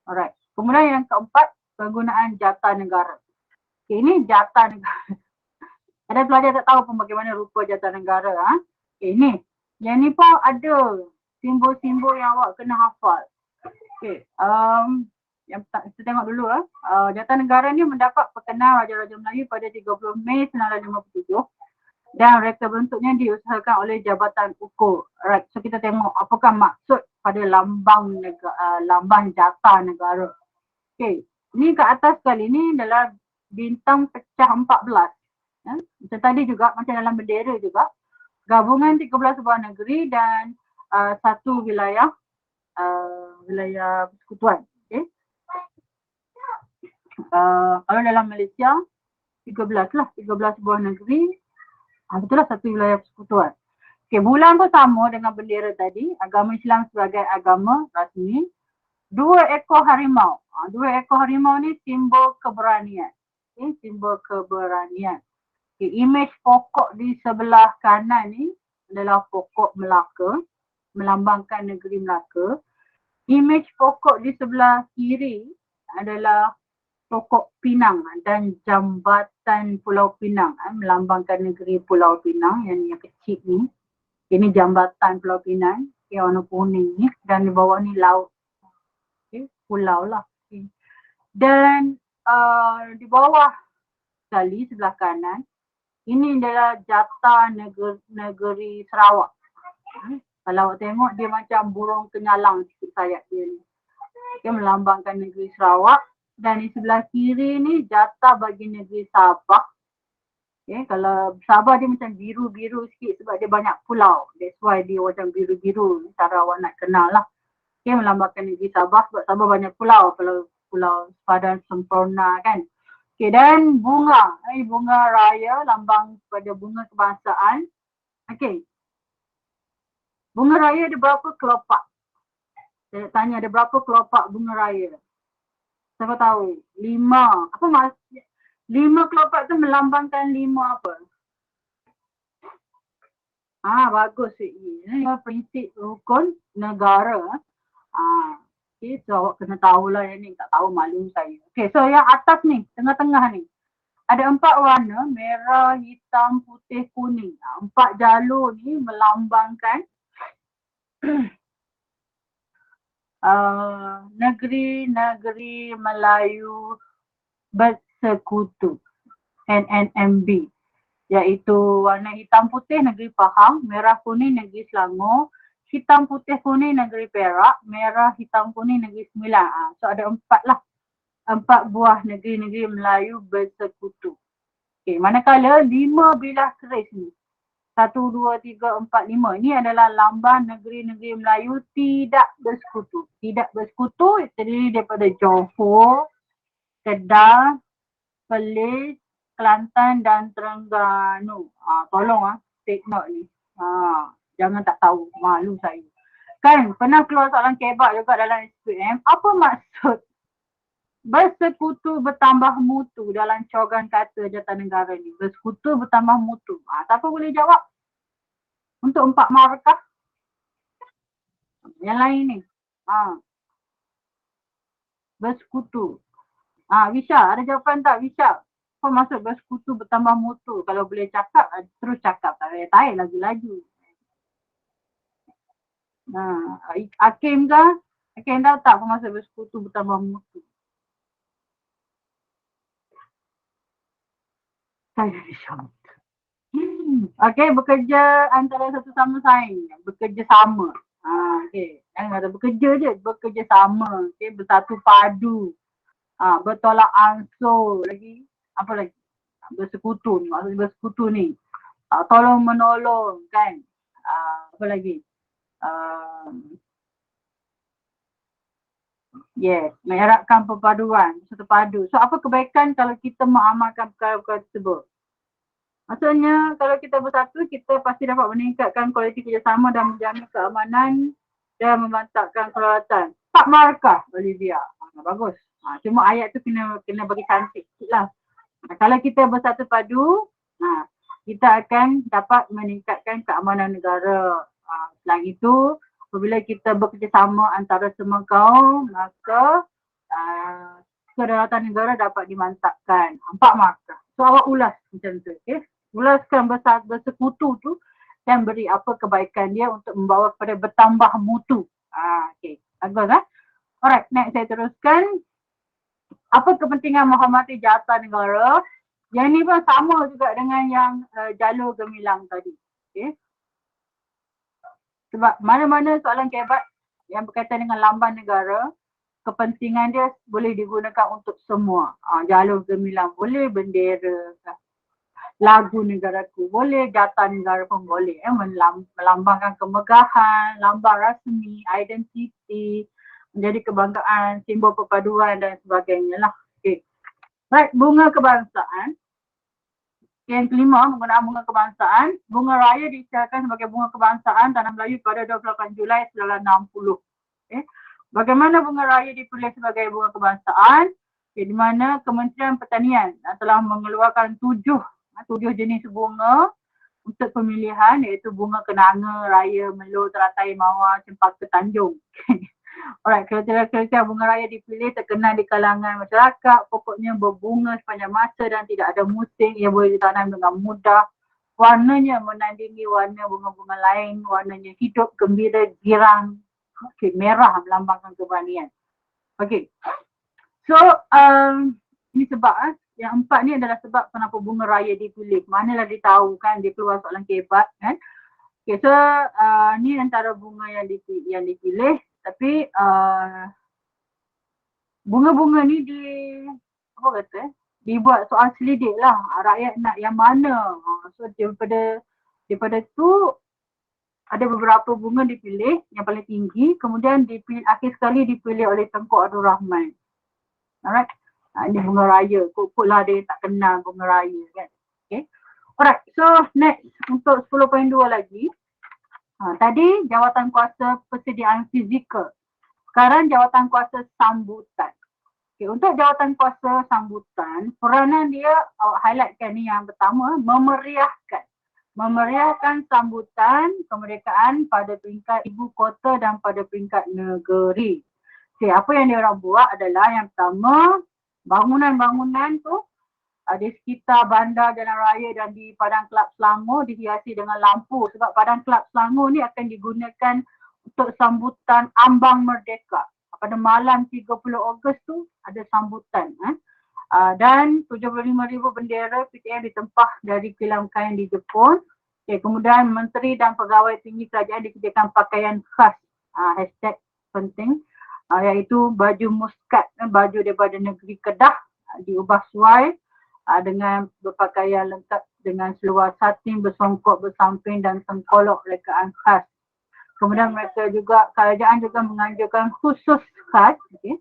Alright. Kemudian yang keempat, penggunaan jata negara. Okay, ini jata negara. Ada pelajar tak tahu pun bagaimana rupa jata negara. Okay, ini. Yang ni pun ada simbol-simbol yang awak kena hafal. Okay. Yang kita tengok dulu. Jata negara ni mendapat perkenal Raja-Raja Melayu pada 30 Mei 1957 dan reka bentuknya diusahakan oleh Jabatan Ukur. Right. So kita tengok apakah maksud pada lambang lambang jata negara. Okey, ni kat atas sekali ni adalah bintang pecah 14. Ya. Macam tadi juga, macam dalam bendera juga. Gabungan 13 sebuah negeri dan satu wilayah wilayah persekutuan. Okay. Kalau dalam Malaysia 13 lah, 13 sebuah negeri, itulah satu wilayah persekutuan. Okay, bulan pun sama dengan bendera tadi, agama Islam sebagai agama rasmi. 2 ekor harimau. 2 ekor harimau ni simbol keberanian. Okay, simbol keberanian. Okay, imej pokok di sebelah kanan ni adalah pokok Melaka, melambangkan negeri Melaka. Imej pokok di sebelah kiri adalah pokok Pinang dan jambatan Pulau Pinang, melambangkan negeri Pulau Pinang yang kecil ni. Ini jambatan Pulau Pinang, yang warna kuning ni, dan di bawah ni laut. Okay, pulau lah. Okay. Dan di bawah sekali sebelah kanan, ini adalah jata negeri Sarawak. Kalau awak tengok dia macam burung kenyalang sikit sayap dia ni. Okay, melambangkan negeri Sarawak. Dan di sebelah kiri ni jata bagi negeri Sabah. Okay, kalau Sabah dia macam biru-biru sikit sebab dia banyak pulau. That's why dia macam biru-biru. Cara awak nak kenal lah. Okay, melambangkan negeri Sabah sebab Sabah banyak pulau. Kalau pulau sepadan sempurna kan. Okay, dan bunga. Bunga raya lambang kepada bunga kebangsaan. Okay. Bunga raya ada berapa kelopak? Saya tanya ada berapa kelopak bunga raya? Siapa tahu? 5. Apa maksudnya? 5 kelopak tu melambangkan 5 apa? Bagus. Ini prinsip rukun negara. Okay, so awak kena tahulah yang ni. Tak tahu malu saya. Okay, so yang atas ni, tengah-tengah ni. Ada 4 warna, merah, hitam, putih, kuning. 4 jalur ni melambangkan negeri-negeri Melayu bersekutu, NNMB, iaitu warna hitam putih negeri Pahang, merah kuning negeri Selangor, hitam putih kuning negeri Perak, merah hitam kuning negeri Sembilan. So ada 4 lah, 4 buah negeri-negeri Melayu bersekutu. Okay, manakala 5 bilah keris ni, 1, 2, 3, 4, 5. Ini adalah lambang negeri-negeri Melayu tidak bersekutu. Tidak bersekutu terdiri daripada Johor, Kedah, Perlis, Kelantan dan Terengganu. Tolong take note ni. Jangan tak tahu. Malu saya. Kan pernah keluar soalan kebak juga dalam SPM. Apa maksud bersekutu bertambah mutu dalam cogan kata Jatanegara ni? Bersekutu bertambah mutu. Siapa boleh jawab? Untuk 4 markah. Yang lain ni. Bersekutu. Wisha, ada jawapan tak Wisha? Apa maksud bersekutu bertambah mutu? Kalau boleh cakap, terus cakap. Tak payah laju-laju. Hakim ke? Hakim tahu tak apa maksud bersekutu bertambah mutu? Saya Wisha. Okay, bekerja antara satu sama lain. Bekerja sama. Okay. Jangan kata bekerja je. Bekerja sama. Okay, bersatu padu. Bertolak ansur lagi. Apa lagi? Bersekutu ni. Maksudnya bersekutu ni. Tolong menolong kan. Apa lagi? Yes. Mengeratkan perpaduan. Bersatu padu. So apa kebaikan kalau kita mengamalkan perkara-perkara tersebut? Maksudnya kalau kita bersatu, kita pasti dapat meningkatkan kualiti kerjasama dan menjamin keamanan dan memantapkan kedaulatan. 4 markah Olivia. Bagus. Cuma ayat tu kena bagi cantik sikit lah. Kalau kita bersatu padu, kita akan dapat meningkatkan keamanan negara. Selain itu, apabila kita bekerjasama antara semua kaum, maka kedaulatan negara dapat dimantapkan. 4 markah. So awak ulas macam tu. Okay? Ulaskan bersekutu tu dan beri apa kebaikan dia untuk membawa kepada bertambah mutu. Okay. Bagus Alright, next saya teruskan. Apa kepentingan menghormati jata negara? Yang ni pun sama juga dengan yang jalur gemilang tadi. Okay. Sebab mana-mana soalan kebat yang berkaitan dengan lambang negara, kepentingan dia boleh digunakan untuk semua. Jalur gemilang boleh, bendera, lagu negaraku boleh, jata negara pun boleh. Melambangkan kemegahan, lambang rasmi, identiti, menjadi kebanggaan, simbol perpaduan dan sebagainya lah. Okay. Right, bunga kebangsaan. Yang kelima, penggunaan bunga kebangsaan. Bunga raya diisyaratkan sebagai bunga kebangsaan Tanah Melayu pada 28 Julai 1960. Okay. Bagaimana bunga raya dipilih sebagai bunga kebangsaan? Okay, di mana Kementerian Pertanian telah mengeluarkan tujuh jenis bunga untuk pemilihan, iaitu bunga kenanga, raya, melo, teratai, mawar, cempaka, tanjung. Alright, kriteria bunga raya dipilih terkenal di kalangan masyarakat, pokoknya berbunga sepanjang masa dan tidak ada musim, ia boleh ditanam dengan mudah. Warnanya menandingi warna bunga-bunga lain, warnanya hidup, gembira, girang. Okay, merah melambangkan keberanian. Okay, so ini sebab yang empat ni adalah sebab kenapa bunga raya dipilih. Manalah dia tahu kan, dia keluar soalan kebat kan. Okay, so ni antara bunga yang dipilih. Tapi bunga-bunga ni dibuat soal selidik lah. Rakyat nak yang mana. So daripada tu ada beberapa bunga dipilih yang paling tinggi. Kemudian akhir sekali dipilih oleh Tengku Abdul Rahman. Alright. Ini bunga raya. Kok-koklah dia tak kenal bunga raya kan. Okay. Alright. So next untuk 10.2 lagi. Tadi jawatan kuasa persediaan fizikal. Sekarang jawatan kuasa sambutan. Okay, untuk jawatan kuasa sambutan, peranan dia highlightkan ni yang pertama, memeriahkan. Memeriahkan sambutan kemerdekaan pada peringkat ibu kota dan pada peringkat negeri. Okay, apa yang dia orang buat adalah yang pertama, bangunan-bangunan tu di sekitar bandar Jalan Raya dan di Padang Kelab Selangor dihiasi dengan lampu sebab Padang Kelab Selangor ni akan digunakan untuk sambutan ambang merdeka. Pada malam 30 Ogos tu ada sambutan. Dan 75,000 bendera PTM ditempah dari kilang kain di Jepun. Okay, kemudian menteri dan pegawai tinggi kerajaan disediakan pakaian khas. Hashtag penting. Iaitu baju muskat, baju daripada negeri Kedah diubah suai dengan berpakaian lengkap dengan seluar satin bersongkok bersamping dan tengkolok rekaan khas. Kemudian kerajaan juga menganjurkan khusus khas, okay,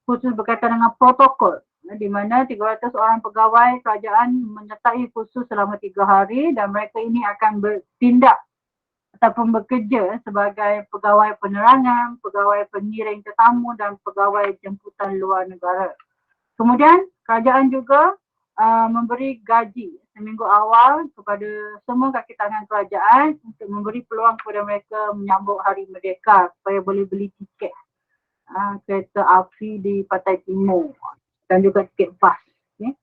khusus berkaitan dengan protokol, di mana 300 orang pegawai kerajaan menyertai khusus selama 3 hari dan mereka ini akan bertindak ataupun bekerja sebagai pegawai penerangan, pegawai pengiring tetamu dan pegawai jemputan luar negara. Kemudian kerajaan juga memberi gaji seminggu awal kepada semua kaki tangan kerajaan untuk memberi peluang kepada mereka menyambut Hari Merdeka supaya boleh beli tiket kereta api di Pantai Timur dan juga tiket bas. Okay.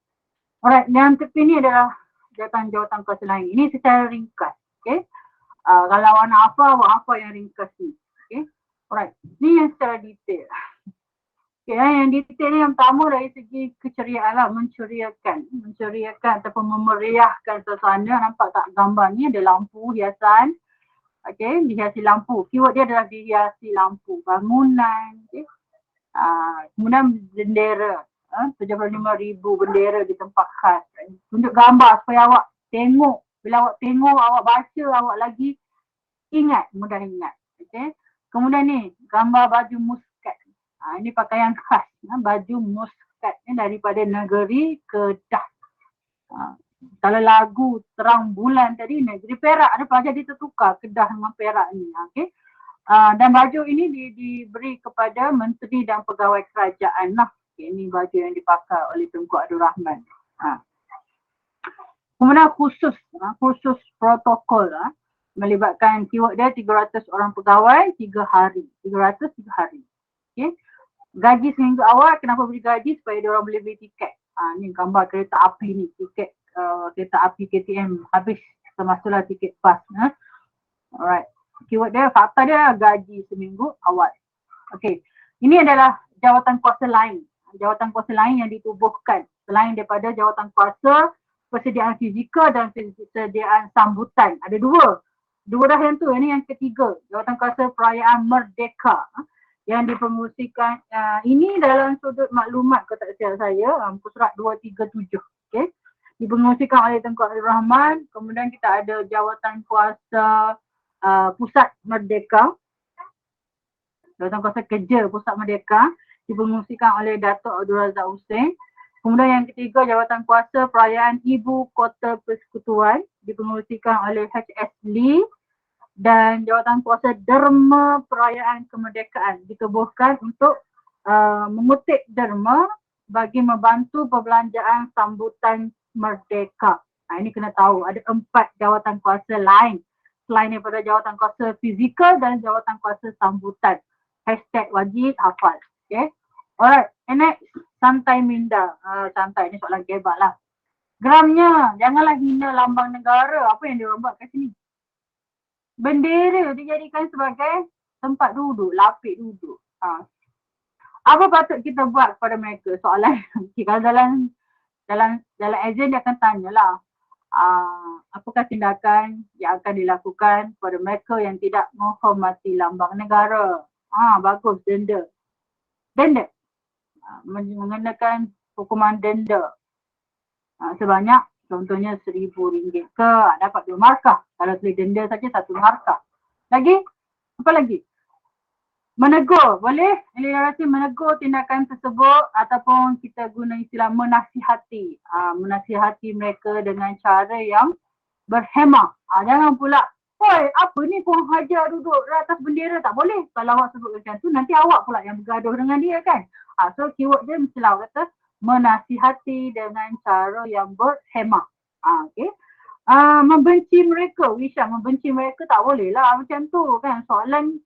Alright, yang tepi ni adalah jawatan kuasa lain. Ini secara ringkas. Okay. Kalau awak nak apa yang ringkas ni. Okay. Alright, ni yang secara detail. Okay, yang detail ni yang pertama dari segi keceriaan lah, menceriakan ataupun memeriahkan suasana. Nampak tak gambar ni ada lampu hiasan. Okay, dihiasi lampu. Keyword dia adalah dihiasi lampu. Bangunan. Okay. Kemudian bendera. 75,000 bendera di tempat khas. Tunjuk gambar supaya awak tengok. Bila awak tengok, awak baca, awak lagi ingat, mudah ingat. Okay. Kemudian ni, gambar baju muskat. Ini pakaian khas, baju muskat daripada negeri Kedah. Kalau lagu Terang Bulan tadi, negeri Perak, ada pelajar dia tertukar Kedah dengan Perak ni. Okay. Dan baju ini diberi kepada menteri dan pegawai kerajaan lah. Okay, ini baju yang dipakai oleh Tengku Abdul Rahman. Kemudian khusus protokol melibatkan keyword dia 300 orang pegawai 3 hari. 300 3 hari. Okay. Gaji seminggu awal, kenapa beri gaji? Supaya dia orang boleh beli tiket. Ni gambar kereta api ni, tiket kereta api KTM habis, termasuklah tiket bas. Alright, keyword dia, fakta dia gaji seminggu awal. Okay, ini adalah jawatan kuasa lain. Jawatan kuasa lain yang ditubuhkan selain daripada jawatan kuasa persediaan fizikal dan persediaan sambutan. Ada dua dah yang tu. Ini yang ketiga, Jawatankuasa Perayaan Merdeka yang dipengerusikan. Ini dalam sudut maklumat kotak siap saya, muka surat 237. Okay. Dipengerusikan oleh Tengku Abdul Rahman. Kemudian kita ada Jawatankuasa Pusat Merdeka, Jawatankuasa Kerja Pusat Merdeka, dipengerusikan oleh Datuk Abdul Razak Hussein. Kemudian yang ketiga, Jawatankuasa Perayaan Ibu Kota Persekutuan, dipengerusikan oleh HS Lee. Dan Jawatankuasa Derma Perayaan Kemerdekaan ditubuhkan untuk mengutip derma bagi membantu perbelanjaan sambutan merdeka. Ini kena tahu, ada 4 jawatankuasa lain selain daripada jawatankuasa fizikal dan jawatankuasa sambutan. Hashtag wajib hafal. Okay. Alright, and next, santai minda. Santai, ni soalan kebat lah. Geramnya, janganlah hina lambang negara. Apa yang dia orang buat kat sini? Bendera dijadikan sebagai tempat duduk, lapik duduk. Apa patut kita buat kepada mereka? Soalan. Kalau dalam exam dia akan tanyalah. Apakah tindakan yang akan dilakukan kepada mereka yang tidak menghormati lambang negara? Bagus, denda. Mengenakan hukuman denda sebanyak contohnya RM1,000 ke, dapat 2 markah. Kalau tulis denda saja 1 markah. Lagi? Apa lagi? Menegur. Boleh? Eliminasi menegur tindakan tersebut ataupun kita guna istilah menasihati. Menasihati mereka dengan cara yang berhemah. Jangan pula, "Oi, apa ni korang hajar duduk atas bendera?" Tak boleh. Kalau awak sebut macam tu, nanti awak pula yang bergaduh dengan dia kan. So keyword dia mestilah awak kata menasihati dengan cara yang berhemah. Okay. Membenci mereka. Wisha, membenci mereka tak boleh lah macam tu kan. Soalan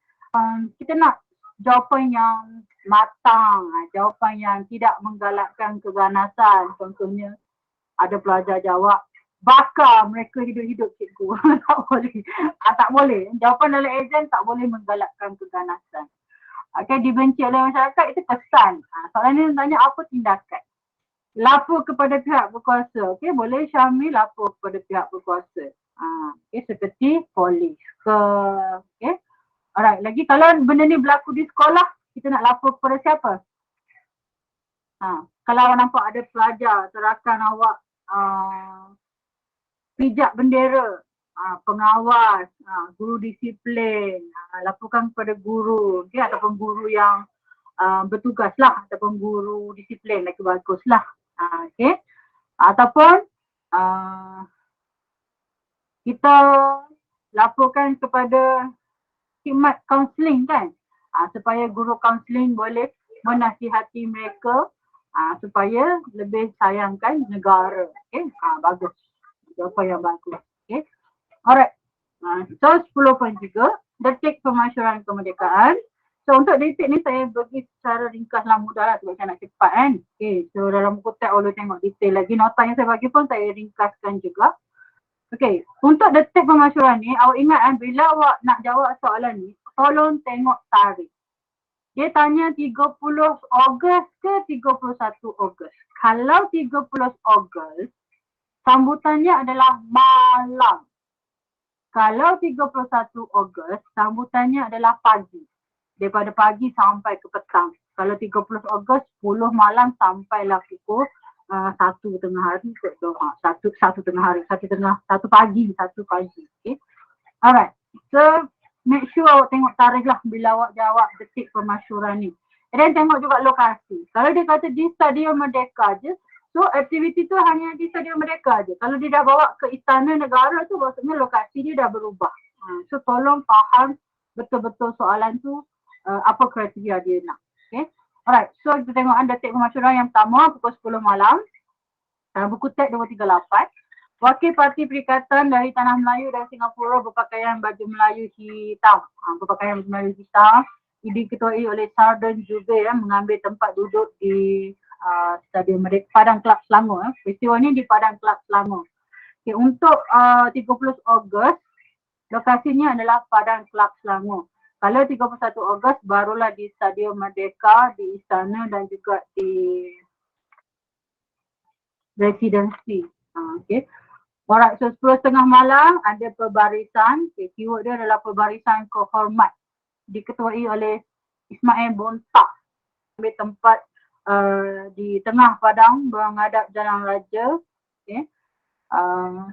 kita nak jawapan yang matang, jawapan yang tidak menggalakkan keganasan. Contohnya ada pelajar jawab, bakar mereka hidup-hidup cikgu. Tak boleh. Tak boleh. Jawapan dalam exam tak boleh menggalakkan keganasan. Okay, dibenci oleh masyarakat itu kesan. Soalan ni tanya apa tindakan. Lapor kepada pihak berkuasa. Okay, boleh Syamil lapor kepada pihak berkuasa. Okay, seperti polis ke. Okay. Alright, lagi kalau benda ni berlaku di sekolah, kita nak lapor kepada siapa? Kalau awak nampak ada pelajar terakan awak pijak bendera, pengawas, guru disiplin, laporkan kepada guru, okay, ataupun guru yang bertugas lah, ataupun guru disiplin lagi bagus lah. Okay. Ataupun kita laporkan kepada khidmat kaunseling kan, supaya guru kaunseling boleh menasihati mereka supaya lebih sayangkan negara. Okay. Bagus. Jawapan yang bagus. Okay. Alright. So 10.3, detik pemasyuran kemerdekaan. So untuk detik ni saya bagi secara ringkas lah, mudah lah sebab saya nak cepat kan. Okay, so dalam buku teks boleh tengok detail lagi. Nota yang saya bagi pun saya ringkaskan juga. Okay, untuk detik pemasyuran ni, awak ingat bila awak nak jawab soalan ni, tolong tengok tarikh. Dia tanya 30 Ogos ke 31 Ogos. Kalau 30 Ogos, sambutannya adalah malam. Kalau 31 Ogos, sambutannya adalah pagi. Daripada pagi sampai ke petang. Kalau 30 Ogos, 10 malam sampailah pukul 1 tengah hari. 1 tengah hari, 1 pagi. Okay. Alright. So, make sure awak tengok tarikh lah bila awak jawab detik pemasyuran ni. Dan tengok juga lokasi. Kalau dia kata di Stadium Merdeka je, so aktiviti tu hanya di Stadium Merdeka je. Kalau dia dah bawa ke Istana Negara tu, maksudnya lokasi dia dah berubah. So tolong faham betul-betul soalan tu, apa kriteria dia nak. Okay. Alright, so kita tengok detik pemasyuran yang pertama pukul 10 malam. Buku teks 238. Wakil Parti Perikatan dari Tanah Melayu dan Singapura berpakaian baju Melayu hitam. Berpakaian baju Melayu hitam. Diketuai oleh Sardan Jubair mengambil tempat duduk di Stadium Merdeka, Padang Kelab Selangor. Peristiwa ni di Padang Kelab Selangor. Okay, untuk 30 Ogos, lokasinya adalah Padang Kelab Selangor. Kalau 31 Ogos barulah di Stadium Merdeka, di Istana dan juga di Residensi. Okay. Alright, so 10:30 malam ada pembarisan. Okay, keyword dia adalah pembarisan kehormat. Diketuai oleh Ismail Bontak. Ambil tempat di tengah padang menghadap Jalan Raja. Okay.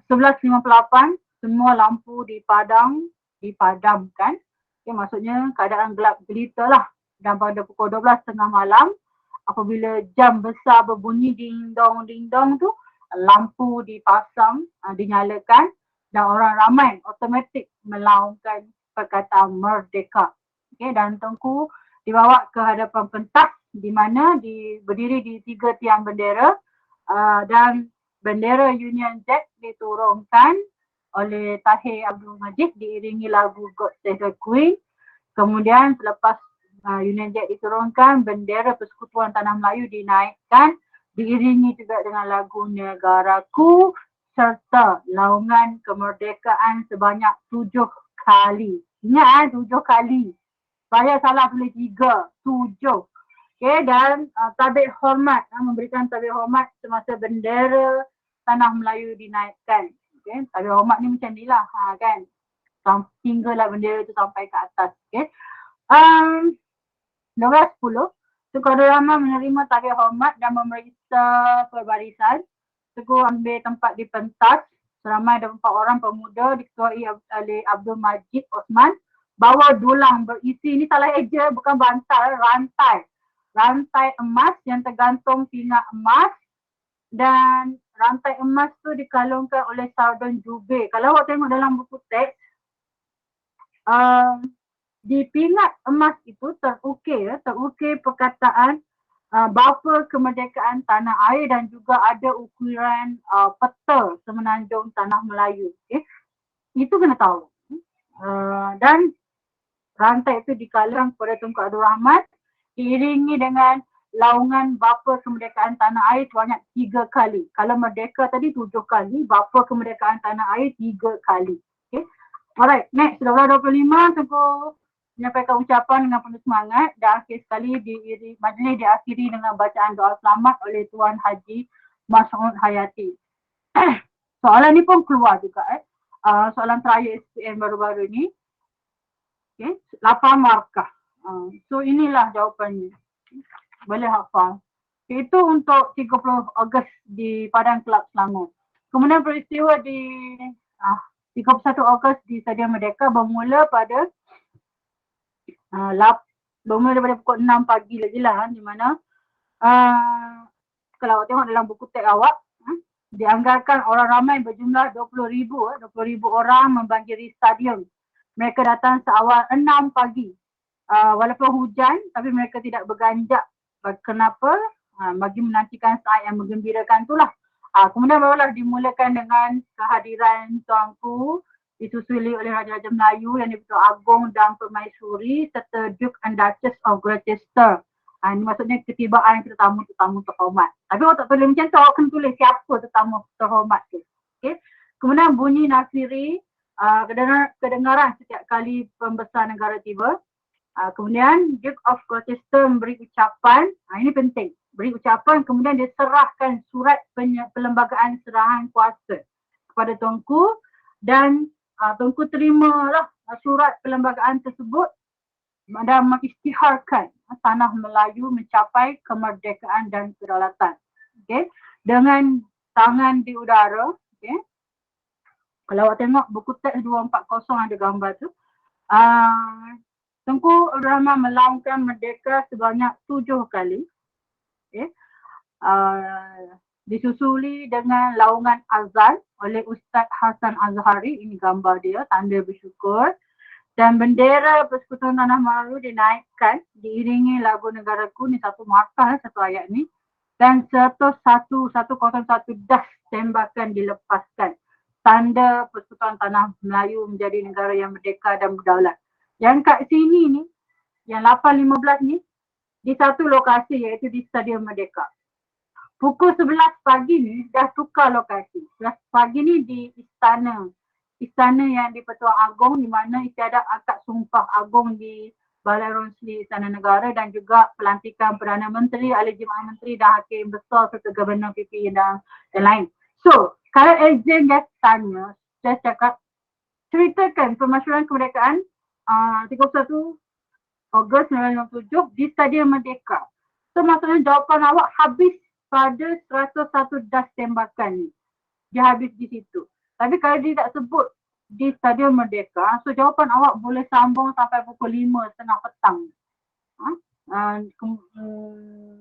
11:58 semua lampu di padang dipadamkan. Okay, maksudnya keadaan gelap gelita lah. Dan pada pukul 12:30 malam apabila jam besar berbunyi ding-dong tu, lampu dipasang, dinyalakan dan orang ramai automatik melaungkan perkataan merdeka. Okay, dan Tengku dibawa ke hadapan pentas di mana berdiri di 3 tiang bendera dan bendera Union Jack diturunkan oleh Tahir Abdul Majid diiringi lagu God Save the Queen. Kemudian selepas Union Jack diturunkan, bendera Persekutuan Tanah Melayu dinaikkan, diiringi juga dengan lagu Negaraku serta laungan kemerdekaan sebanyak 7 kali. Ingat 7 kali. Saya salah tulis 3, 7. Okay, dan tabik hormat, memberikan tabik hormat semasa bendera Tanah Melayu dinaikkan. Okay, tabik hormat ni macam ni lah kan. Hinggalah bendera tu sampai ke atas. Okay. 12:10, Tengku Abdul Rahman menerima tabik hormat dan memeriksa perbarisan. Tengku ambil tempat di pentas. Seramai 24 orang pemuda diketuai oleh Abdul Majid Osman bawa dulang berisi, ini salah eja, bukan bantal, rantai emas yang tergantung pingat emas, dan rantai emas tu dikalungkan oleh sarden jubir. Kalau awak tengok dalam buku teks, di pingat emas itu terukir perkataan bapa kemerdekaan tanah air dan juga ada ukiran peta semenanjung tanah Melayu. Okay. Itu kena tahu. Dan rantai itu dikalung kepada Tengku Abdul Rahman diiringi dengan laungan bapa kemerdekaan tanah air sebanyak 3 kali. Kalau merdeka tadi 7 kali, bapa kemerdekaan tanah air 3 kali. Okay. Alright, next 12:25 Tengku menyampaikan ucapan dengan penuh semangat dan akhir sekali majlis diakhiri dengan bacaan doa selamat oleh Tuan Haji Mas'ud Hayati. Soalan ni pun keluar juga soalan terakhir SPM baru-baru ni. Okay, 8 markah. So inilah jawapannya. Boleh hafal. Itu untuk 30 Ogos di Padang Kelab Selangor. Kemudian peristiwa di 31 Ogos di Stadium Merdeka bermula pada bermula daripada pukul 6 pagi lagi lah, di mana kalau awak tengok dalam buku teks awak, dianggarkan orang ramai berjumlah 20,000 orang membanjiri stadium. Mereka datang seawal 6 pagi. Walaupun hujan, tapi mereka tidak berganjak. Kenapa? Bagi menantikan saat yang menggembirakan itulah. Kemudian barulah dimulakan dengan kehadiran tuanku, disusuli oleh Raja-Raja Melayu yang di-Pertuan Agong dan Permaisuri serta Duke and Duchess of Gloucester. Ini maksudnya ketibaan tetamu-tetamu terhormat. Tapi awak tak tulis macam tu, awak kena tulis siapa tetamu terhormat tu. Okay. Kemudian bunyi nasiri, kedengaran setiap kali pembesar negara tiba. Kemudian Duke of Gloucester memberi ucapan, ini penting, beri ucapan, kemudian dia serahkan surat perlembagaan serahan kuasa kepada Tuanku dan Tuanku terimalah surat perlembagaan tersebut dan mengisytiharkan tanah Melayu mencapai kemerdekaan dan kedaulatan. Okay. Dengan tangan di udara, okay. Kalau awak tengok buku teks 240 ada gambar tu. Tengku Abdul Rahman melaungkan merdeka sebanyak 7 kali. Okay. Disusuli dengan laungan azan oleh Ustaz Hasan Azhari. Ini gambar dia, tanda bersyukur. Dan bendera Persekutuan Tanah Melayu dinaikkan, diiringi lagu Negaraku, ni satu markah, satu ayat ni. Dan 101 das tembakan dilepaskan. Tanda Persekutuan Tanah Melayu menjadi negara yang merdeka dan berdaulat. Yang kat sini ni, yang 8.15 ni, di satu lokasi iaitu di Stadium Merdeka. Pukul 11 pagi ni dah tukar lokasi. 11 pagi ni di istana yang di Pertuan Agong, di mana istiadat akad sumpah agung di Balai Ronsli Istana Negara dan juga pelantikan Perdana Menteri, Ahli Jemaah Menteri dan Hakim Besar serta Gubernur PPI dan lain. So, kalau agent dia tanya, dia cakap, ceritakan pemasyuran kemerdekaan 31 Ogos 1957 di Stadium Merdeka. So, maksudnya jawapan awak habis pada 101 das tembakan ni. Dia habis di situ. Tapi kalau dia tak sebut di Stadium Merdeka, so jawapan awak boleh sambung sampai pukul 5:30 petang.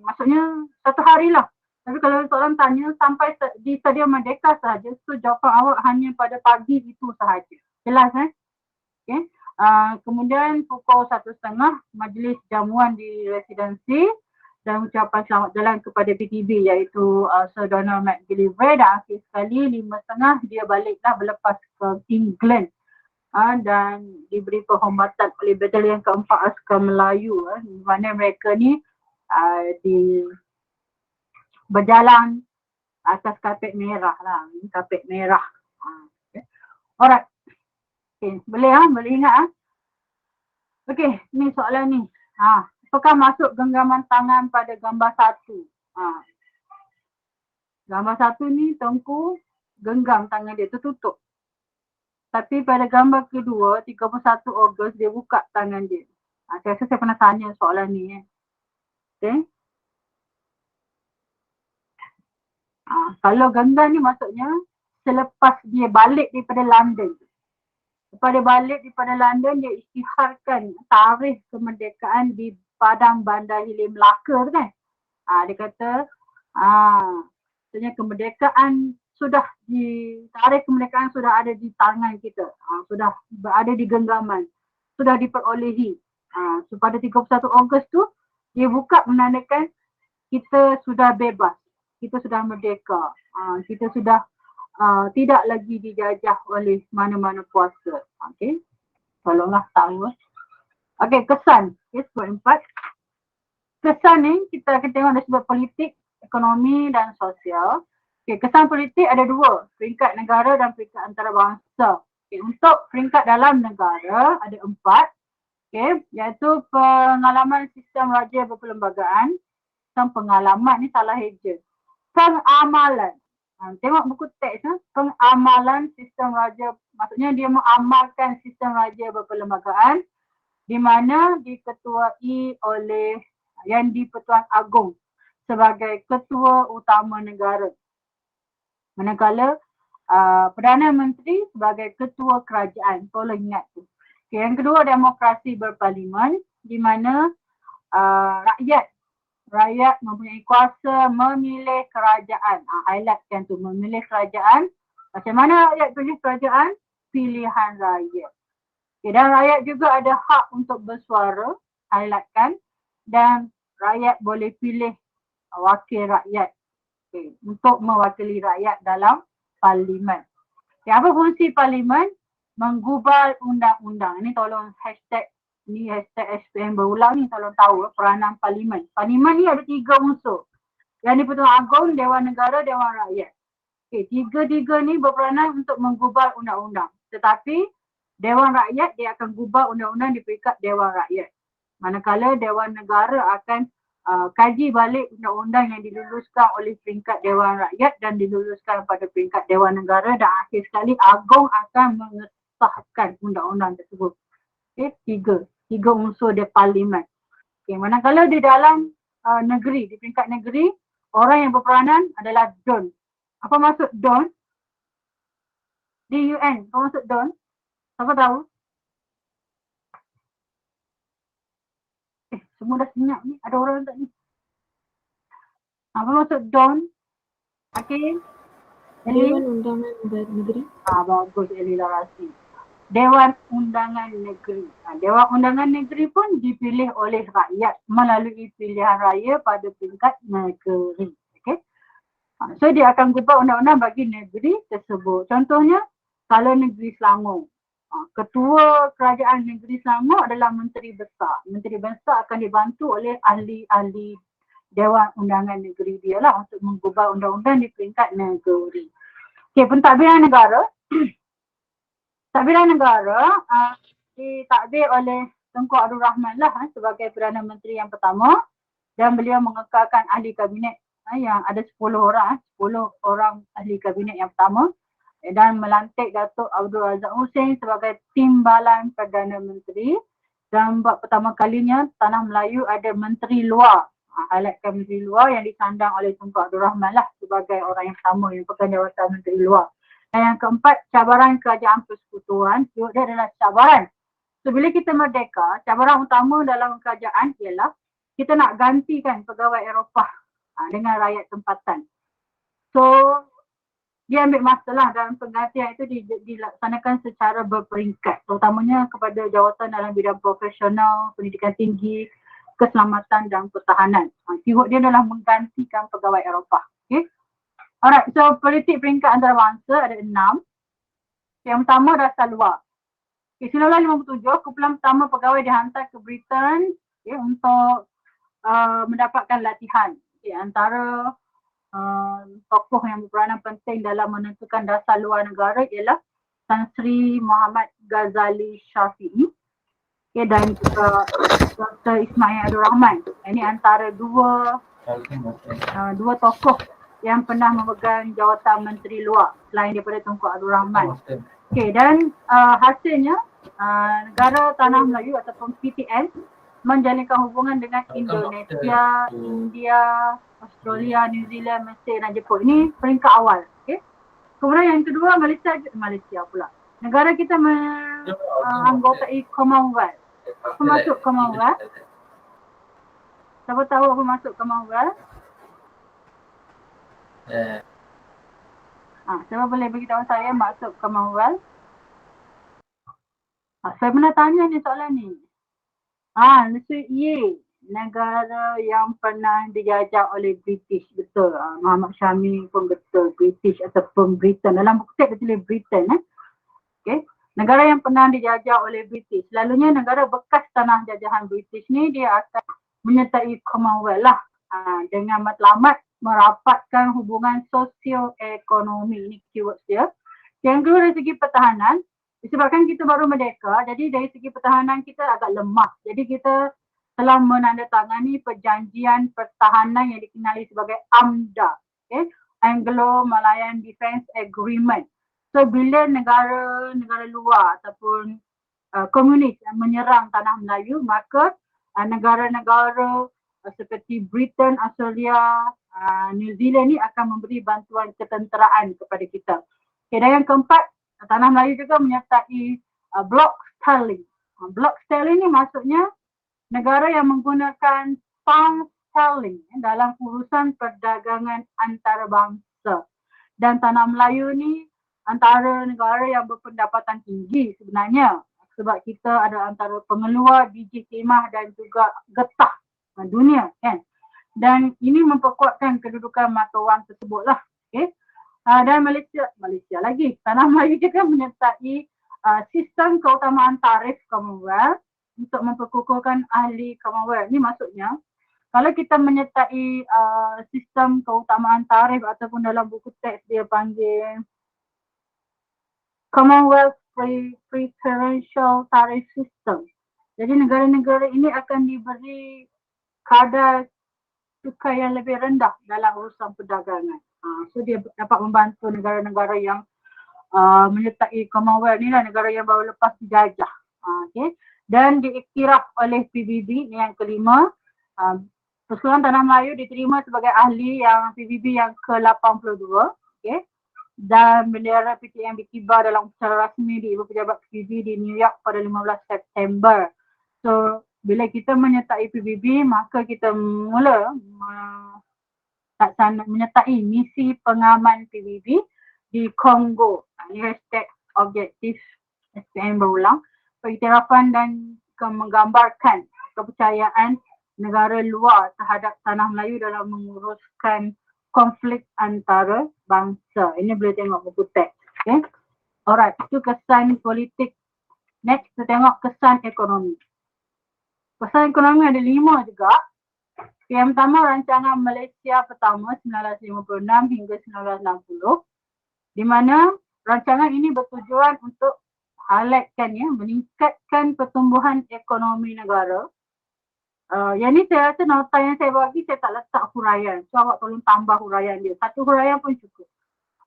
Maksudnya satu hari lah. Tapi kalau seorang tanya sampai di Stadium Merdeka sahaja, so jawapan awak hanya pada pagi itu sahaja. Jelas Okay. Kemudian pukul 1:30 majlis jamuan di residensi dan ucapan selamat jalan kepada PTB iaitu Sir Donald McGillivray, dan akhir sekali 5:30 dia baliklah berlepas ke England dan diberi penghormatan oleh Batalion keempat Askar Melayu di mana mereka ni berjalan atas kapet merah lah, kapet merah. Okay. Alright. Okay, boleh ingat Okey, ni soalan ni. Apakah masuk genggaman tangan pada gambar 1? Gambar 1 ni Tengku genggam tangan dia, tertutup. Tapi pada gambar kedua, 31 Ogos, dia buka tangan dia. Saya rasa saya pernah tanya soalan ni. Okey. Kalau genggam ni maksudnya selepas dia balik daripada London. Lepas dia balik daripada London, dia isytiharkan tarikh kemerdekaan di Padang Bandar Hilir Melaka tu kan. Dia kata, sebenarnya kemerdekaan sudah tarikh kemerdekaan sudah ada di tangan kita. Sudah berada di genggaman. Sudah diperolehi. So pada 31 Ogos tu, dia buka menandakan kita sudah bebas. Kita sudah merdeka. Kita sudah tidak lagi dijajah oleh mana-mana kuasa. Okey. Tolonglah tahu. Okey, kesan. Okey, 4. Kesan ni kita akan tengok dari sudut politik, ekonomi dan sosial. Okey, kesan politik ada 2, peringkat negara dan peringkat antarabangsa. Okey, untuk peringkat dalam negara ada 4. Okey, iaitu pengalaman sistem raja berperlembagaan. Pengalaman ni salah eja. Pengamalan. Tengok buku teks, pengamalan sistem raja, maksudnya dia mengamalkan sistem raja berperlembagaan di mana diketuai oleh Yang di-Pertuan Agong sebagai ketua utama negara. Manakala Perdana Menteri sebagai ketua kerajaan. Tolong ingat tu. Okay, yang kedua, demokrasi berparlimen di mana rakyat mempunyai kuasa memilih kerajaan. Highlightkan tu, memilih kerajaan. Macam mana rakyat pilih kerajaan? Pilihan rakyat. Okay, dan rakyat juga ada hak untuk bersuara. Highlightkan. Dan rakyat boleh pilih wakil rakyat. Okay, untuk mewakili rakyat dalam parlimen. Okay, apa fungsi parlimen? Menggubal undang-undang. Ini tolong hashtag SPM berulang ni, tolong tahu peranan parlimen. Parlimen ni ada 3 unsur. Yang di-Pertuan Agong, Dewan Negara, Dewan Rakyat. Okay, 3-3 ni berperanan untuk menggubal undang-undang. Tetapi Dewan Rakyat dia akan gubal undang-undang di peringkat Dewan Rakyat. Manakala Dewan Negara akan kaji balik undang-undang yang diluluskan oleh peringkat Dewan Rakyat dan diluluskan pada peringkat Dewan Negara, dan akhir sekali Agong akan mengesahkan undang-undang tersebut. Okay, 3 unsur dia parlimen. Okay, manakala di dalam negeri, di peringkat negeri, orang yang berperanan adalah DUN. Apa maksud DUN? DUN. Apa maksud DUN? Siapa tahu? Semua dah senyap ni. Ada orang tak ni? Apa maksud DUN? Okay. Dewan Undangan Negeri. Bagus, Elila Rasi. Dewan Undangan Negeri. Dewan Undangan Negeri pun dipilih oleh rakyat melalui pilihan raya pada peringkat negeri. Okay. So dia akan gubal undang-undang bagi negeri tersebut. Contohnya, kalau negeri Selangor. Ketua kerajaan negeri Selangor adalah Menteri Besar. Menteri Besar akan dibantu oleh ahli-ahli Dewan Undangan Negeri dia lah untuk menggubal undang-undang di peringkat negeri. Okay, pentadbiran negara. Tadbiran negara ditadbir oleh Tengku Abdul Rahman lah sebagai Perdana Menteri yang pertama, dan beliau mengekalkan ahli kabinet yang ada 10 orang, 10 orang ahli kabinet yang pertama dan melantik Datuk Abdul Razak Hussein sebagai Timbalan Perdana Menteri. Dan buat pertama kalinya Tanah Melayu ada Menteri Luar. Highlightkan Menteri Luar yang disandang oleh Tunku Abdul Rahman lah sebagai orang yang pertama yang pegang jawatan Menteri Luar. Dan yang keempat, cabaran kerajaan persekutuan. Dia adalah cabaran. So bila kita merdeka, cabaran utama dalam kerajaan ialah kita nak gantikan pegawai Eropah dengan rakyat tempatan. So dia ambil masalah dalam penggantian itu dilaksanakan secara berperingkat, terutamanya kepada jawatan dalam bidang profesional, pendidikan tinggi, keselamatan dan pertahanan. Keyword dia adalah menggantikan pegawai Eropah. Okay? Alright, so politik peringkat antarabangsa ada 6. Yang pertama dasar luar. Okay, 1957, kumpulan pertama pegawai dihantar ke Britain untuk mendapatkan latihan. Okay, antara tokoh yang berperanan penting dalam menentukan dasar luar negara ialah Tan Sri Muhammad Ghazali Syafi'i dan juga Dr. Ismail Abdul Rahman. Ini antara dua tokoh yang pernah memegang jawatan Menteri Luar selain daripada Tunku Abdul Rahman. Okay, dan hasilnya negara Tanah Melayu ataupun PTN menjalinkan hubungan dengan Indonesia, India, Australia, New Zealand, Mesir dan Jepun. Ini peringkat awal. Okay. Kemudian yang kedua, Malaysia pula. Negara kita menganggotai Commonwealth. Apa maksud Commonwealth? Siapa tahu apa maksud Commonwealth? Siapa boleh beritahu saya maksud Commonwealth? Saya pernah tanya ni soalan ni. Maksud negara yang pernah dijajah oleh British, betul. Muhammad Syami pun betul, British ataupun Britain. Dalam buku teks dia tulis Britain. Okay. Negara yang pernah dijajah oleh British. Selalunya negara bekas tanah jajahan British ni dia akan menyertai Commonwealth lah. Dengan matlamat merapatkan hubungan sosio-ekonomi. Ini keyword dia. Yang kedua dari segi pertahanan, disebabkan kita baru merdeka, jadi dari segi pertahanan kita agak lemah. Jadi kita telah menandatangani perjanjian pertahanan yang dikenali sebagai AMDA, okay? Anglo-Malayan Defence Agreement. So bila negara luar ataupun komunis menyerang Tanah Melayu, maka negara-negara seperti Britain, Australia, New Zealand ni akan memberi bantuan ketenteraan kepada kita. Okay, dan yang keempat, Tanah Melayu juga menyertai block sterling. Block sterling ni maksudnya negara yang menggunakan pound sterling dalam urusan perdagangan antarabangsa. Dan Tanah Melayu ni antara negara yang berpendapatan tinggi sebenarnya, sebab kita ada antara pengeluar biji kemah dan juga getah dunia, kan. Dan ini memperkuatkan kedudukan mata wang tersebut lah. Okay. Dan Malaysia lagi, Tanah Melayu juga menyertai sistem keutamaan tarif Commonwealth untuk memperkukuhkan ahli Commonwealth. Ini maksudnya, kalau kita menyertai sistem keutamaan tarif ataupun dalam buku teks dia panggil Commonwealth Preferential Tariff System. Jadi negara-negara ini akan diberi kadar cukai yang lebih rendah dalam urusan perdagangan. So dia dapat membantu negara-negara yang menyertai Commonwealth ni lah, negara yang baru lepas dijajah. Okay. Dan diiktiraf oleh PBB, ni yang kelima. Persekutuan Tanah Melayu diterima sebagai ahli yang PBB yang ke-82. Okay. Dan bendera PTN berkibar dalam upacara rasmi di Ibu Pejabat PBB di New York pada 15 September. So bila kita menyertai PBB, maka kita mula menyertai misi pengaman PBB di Kongo. Ini hashtag objektif SPM berulang. Pengiktirafan dan menggambarkan kepercayaan negara luar terhadap Tanah Melayu dalam menguruskan konflik antara bangsa. Ini boleh tengok buku teks. Okay. Alright, itu kesan politik. Next, kita tengok kesan ekonomi. Kesan ekonomi ada 5 juga. Yang pertama, rancangan Malaysia pertama 1956 hingga 1960. Di mana rancangan ini bertujuan untuk highlightkan meningkatkan pertumbuhan ekonomi negara Yang ni saya rasa nota yang saya bagi saya tak letak huraian. So awak tolong tambah huraian dia. Satu huraian pun cukup.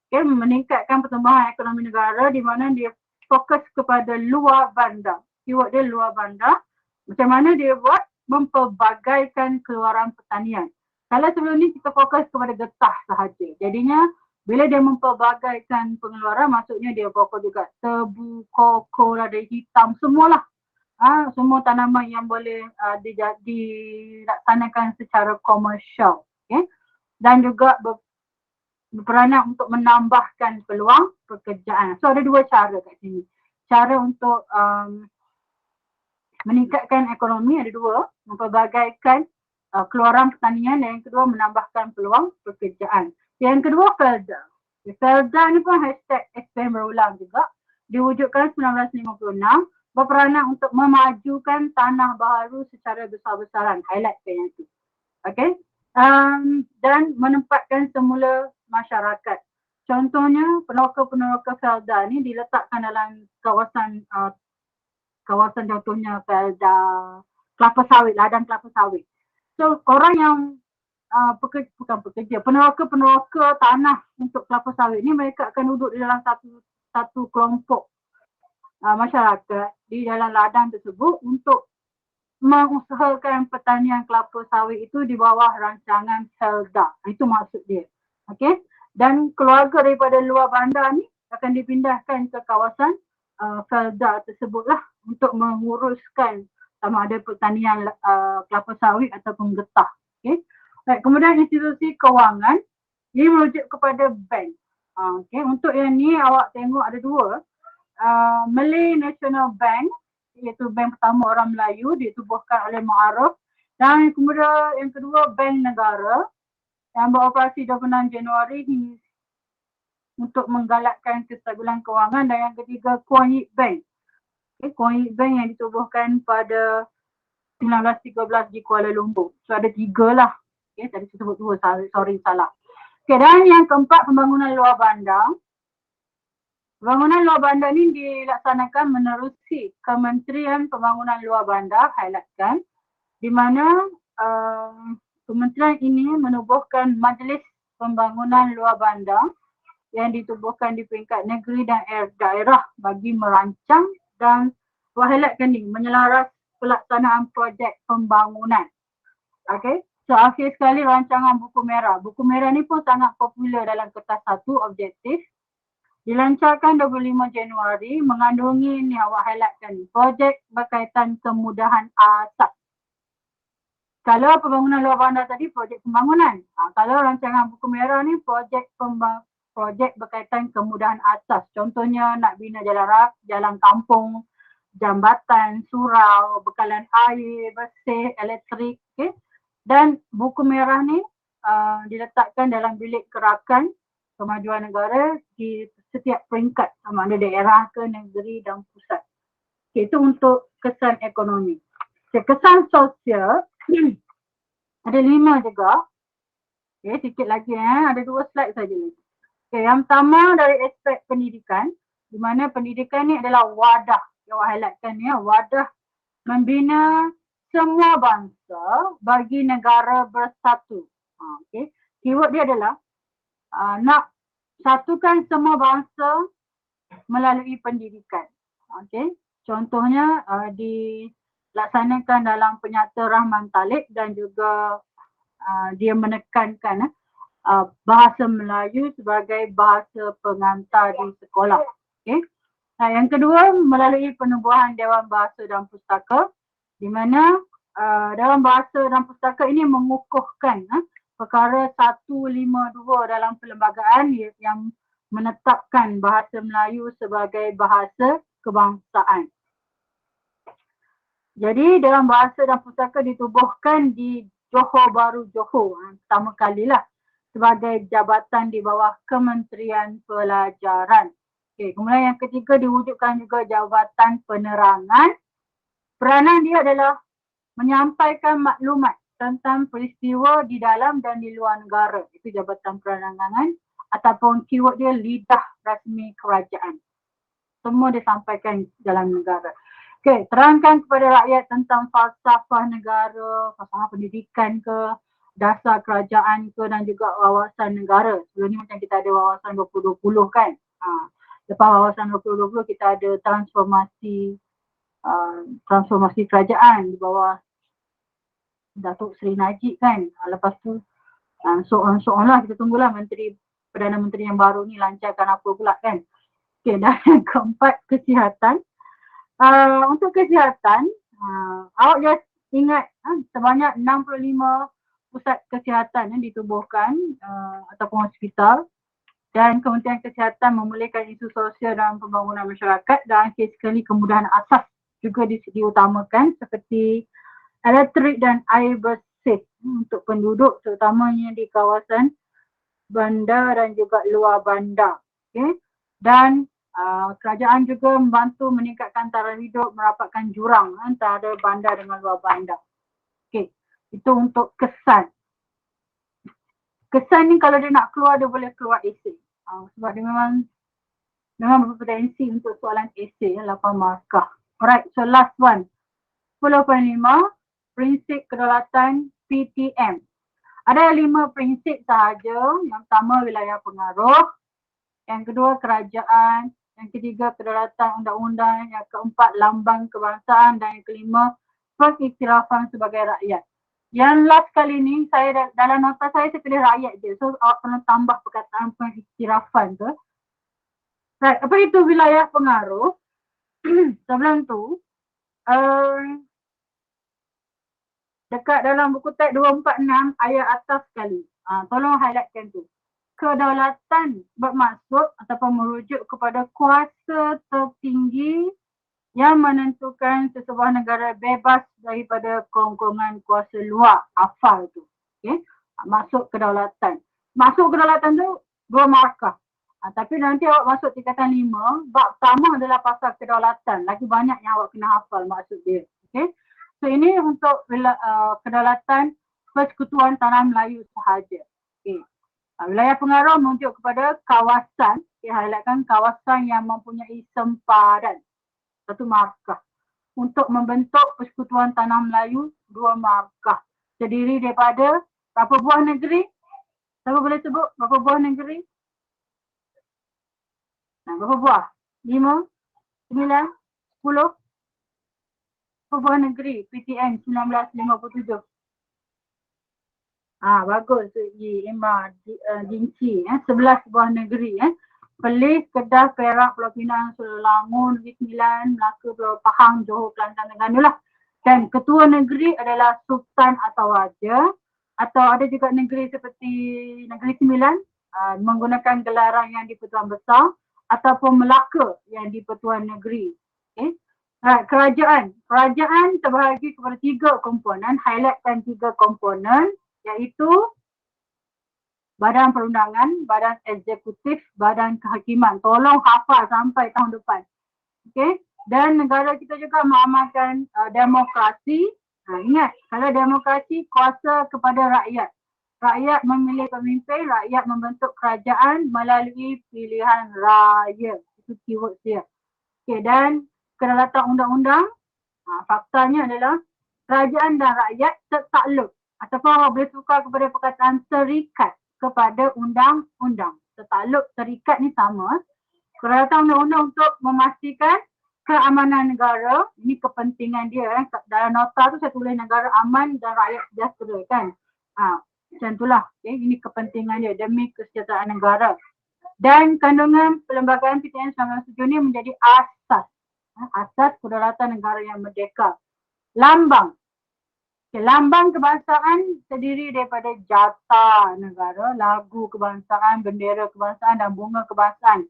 Okay, meningkatkan pertumbuhan ekonomi negara di mana dia fokus kepada luar bandar. Keyword dia luar bandar. Macam mana dia buat? Mempelbagaikan keluaran pertanian. Kalau sebelum ni kita fokus kepada getah sahaja. Jadinya bila dia mempelbagaikan pengeluaran, maksudnya dia fokus juga tebu, koko, lada hitam, semualah. Semua tanaman yang boleh dilaksanakan secara komersial. Okay? Dan juga berperanan untuk menambahkan peluang pekerjaan. So ada dua cara kat sini. Cara untuk meningkatkan ekonomi ada dua. Mempelbagaikan keluaran pertanian dan yang kedua menambahkan peluang pekerjaan. Yang kedua Felda. Felda ni pun hashtag SPM berulang juga. Diwujudkan 1956. Berperanan untuk memajukan tanah baharu secara besar-besaran. Highlightkan yang itu. Okay. Dan menempatkan semula masyarakat. Contohnya peneroka-peneroka Felda ni diletakkan dalam kawasan contohnya Felda kelapa sawit, ladang kelapa sawit. So orang yang bukan pekerja, peneroka tanah untuk kelapa sawit ni mereka akan duduk di dalam satu kelompok masyarakat di dalam ladang tersebut untuk mengusahakan pertanian kelapa sawit itu di bawah rancangan Felda. Itu maksud dia. Okay? Dan keluarga daripada luar bandar ni akan dipindahkan ke kawasan Felda tersebutlah untuk menguruskan sama ada pertanian kelapa sawit ataupun getah. Okay? Baik, kemudian institusi kewangan ini merujuk kepada bank. Okay? Untuk yang ni awak tengok ada dua. Malay National Bank iaitu bank pertama orang Melayu ditubuhkan oleh Ma'aruf dan kemudian yang kedua Bank Negara yang beroperasi 26 Januari untuk menggalakkan kestabilan kewangan dan yang ketiga Kuan Yin Bank. Okay, Kuan Yin Bank yang ditubuhkan pada 1913 di Kuala Lumpur. So ada tiga lah. Okay, tadi saya sebut dua, sorry salah. Okay, dan yang keempat pembangunan luar bandar. Pembangunan luar bandar ini dilaksanakan menerusi Kementerian Pembangunan Luar Bandar, highlightkan, di mana kementerian ini menubuhkan Majlis Pembangunan Luar Bandar yang ditubuhkan di peringkat negeri dan daerah bagi merancang dan highlightkan ni, menyelaras pelaksanaan projek pembangunan. Okay. So akhir sekali rancangan buku merah. Buku merah ni pun sangat popular dalam kertas satu objektif. Dilancarkan 25 Januari, mengandungi ni awak highlightkan ni, projek berkaitan kemudahan asas. Kalau pembangunan luar bandar tadi, projek pembangunan. Kalau rancangan buku merah ni, projek berkaitan kemudahan asas. Contohnya nak bina jalan kampung, jambatan, surau, bekalan air, bersih, elektrik. Okay? Dan buku merah ni diletakkan dalam bilik kerakan kemajuan negara di setiap peringkat sama ada daerah ke negeri dan pusat. Okay, itu untuk kesan ekonomi. Okay, kesan sosial ada 5 juga. Okay, sikit lagi ada 2 slide saja. Okay, yang pertama dari aspek pendidikan, di mana pendidikan ni adalah wadah. Yang highlightkan ni, wadah membina semua bangsa bagi negara bersatu. Okay. Keyword dia adalah nak satukan semua bangsa melalui pendidikan. Okay. Contohnya dilaksanakan dalam penyata Rahman Talib dan juga dia menekankan bahasa Melayu sebagai bahasa pengantar di sekolah. Okay. Yang kedua, melalui penubuhan Dewan Bahasa dan Pustaka, di mana Dewan Bahasa dan Pustaka ini mengukuhkan perkara 152 dalam perlembagaan yang menetapkan bahasa Melayu sebagai bahasa kebangsaan. Jadi Dewan Bahasa dan Pustaka ditubuhkan di Johor Bahru, Johor pertama kalilah sebagai jabatan di bawah Kementerian Pelajaran. Okay, kemudian yang ketiga diwujudkan juga Jabatan Penerangan. Peranan dia adalah menyampaikan maklumat tentang peristiwa di dalam dan di luar negara. Itu Jabatan Penerangan ataupun keyword dia lidah rasmi kerajaan. Semua disampaikan dalam negara. Okey, terangkan kepada rakyat tentang falsafah negara, falsafah pendidikan ke, dasar kerajaan ke dan juga wawasan negara. Sebelum ni macam kita ada wawasan 2020 kan. Lepas wawasan 2020 kita ada transformasi kerajaan di bawah Datuk Seri Najib kan. Lepas tu so on lah, kita tunggulah Perdana Menteri yang baru ni lancarkan apa pula kan. Okey, dan yang keempat, kesihatan. Untuk kesihatan, awak just ingat sebanyak 65 pusat kesihatan yang ditubuhkan ataupun hospital, dan Kementerian Kesihatan memulihkan isu sosial dan pembangunan masyarakat, dan sekali kemudahan asas juga diutamakan seperti elektrik dan air bersih untuk penduduk terutamanya di kawasan bandar dan juga luar bandar. Okay? Dan kerajaan juga membantu meningkatkan taraf hidup, merapatkan jurang antara bandar dengan luar bandar. Okay. Itu untuk kesan. Kesan ni kalau dia nak keluar, dia boleh keluar esei. Sebab dia memang berpotensi untuk soalan esei 8 markah. Alright, so last one. 10.5, prinsip kedaulatan PTM. Ada 5 prinsip sahaja. Yang pertama, wilayah pengaruh. Yang kedua, kerajaan. Yang ketiga, kedaulatan undang-undang. Yang keempat, lambang kebangsaan. Dan yang kelima, pengiktirafan sebagai rakyat. Yang last kali ni, saya dalam nota saya pilih rakyat je. So, awak perlu tambah perkataan pengiktirafan tu. Right, apa itu wilayah pengaruh? Sebelum tu, dekat dalam buku teks 246 ayat atas sekali. Tolong highlightkan tu. Kedaulatan bermaksud ataupun merujuk kepada kuasa tertinggi yang menentukan sesebuah negara bebas daripada kongkongan kuasa luar. Hafal tu. Okay? Maksud kedaulatan. Maksud kedaulatan tu 2 markah. Tapi nanti awak masuk tingkatan 5, bab pertama adalah pasal kedaulatan. Lagi banyak yang awak kena hafal maksud dia. Okay? So ini untuk kedaulatan Persekutuan Tanah Melayu sahaja. Okay. Wilayah pengaruh merujuk kepada kawasan, highlightkan kawasan yang mempunyai sempadan. 1 markah. Untuk membentuk Persekutuan Tanah Melayu, 2 markah. Terdiri daripada berapa buah negeri? Siapa boleh sebut berapa buah negeri? Berapa buah? 5, 9, 10? Berapa buah negeri PTN 1957? Bagus. Emma, Jinci, 11 buah negeri. Perlis, Kedah, Perak, Pulau Pinang, Selangor, Negeri Sembilan, Melaka, Pulau Pahang, Johor, Kelantan, Terengganu lah. Dan ketua negeri adalah Sultan atau Raja. Atau ada juga negeri seperti Negeri Sembilan menggunakan gelaran yang di-Pertuan Besar, ataupun Melaka yang di-Pertuan Negeri. Okay. Kerajaan. Kerajaan terbahagi kepada 3 komponen. Highlightkan 3 komponen, iaitu Badan Perundangan, Badan Eksekutif, Badan Kehakiman. Tolong hafal sampai tahun depan. Okay? Dan negara kita juga mengamalkan demokrasi. Ingat, kalau demokrasi, kuasa kepada rakyat. Rakyat memilih pemimpin, rakyat membentuk kerajaan melalui pilihan raya. Itu keyword dia. Okay, dan kedaulatan undang-undang, faktanya adalah kerajaan dan rakyat tertakluk. Ataupun orang boleh tukar kepada perkataan terikat kepada undang-undang. Tertakluk, terikat ni sama. Kedaulatan undang-undang untuk memastikan keamanan negara. Ini kepentingan dia. Dalam nota tu saya tulis negara aman dan rakyat sejahtera kan. Macam itulah. Okay. Ini kepentingan dia demi kesejahteraan negara. Dan kandungan perlembagaan PTN 1997 ini menjadi asas. Asas kedaulatan negara yang merdeka. Lambang. Okay, lambang kebangsaan terdiri daripada jata negara, lagu kebangsaan, bendera kebangsaan dan bunga kebangsaan.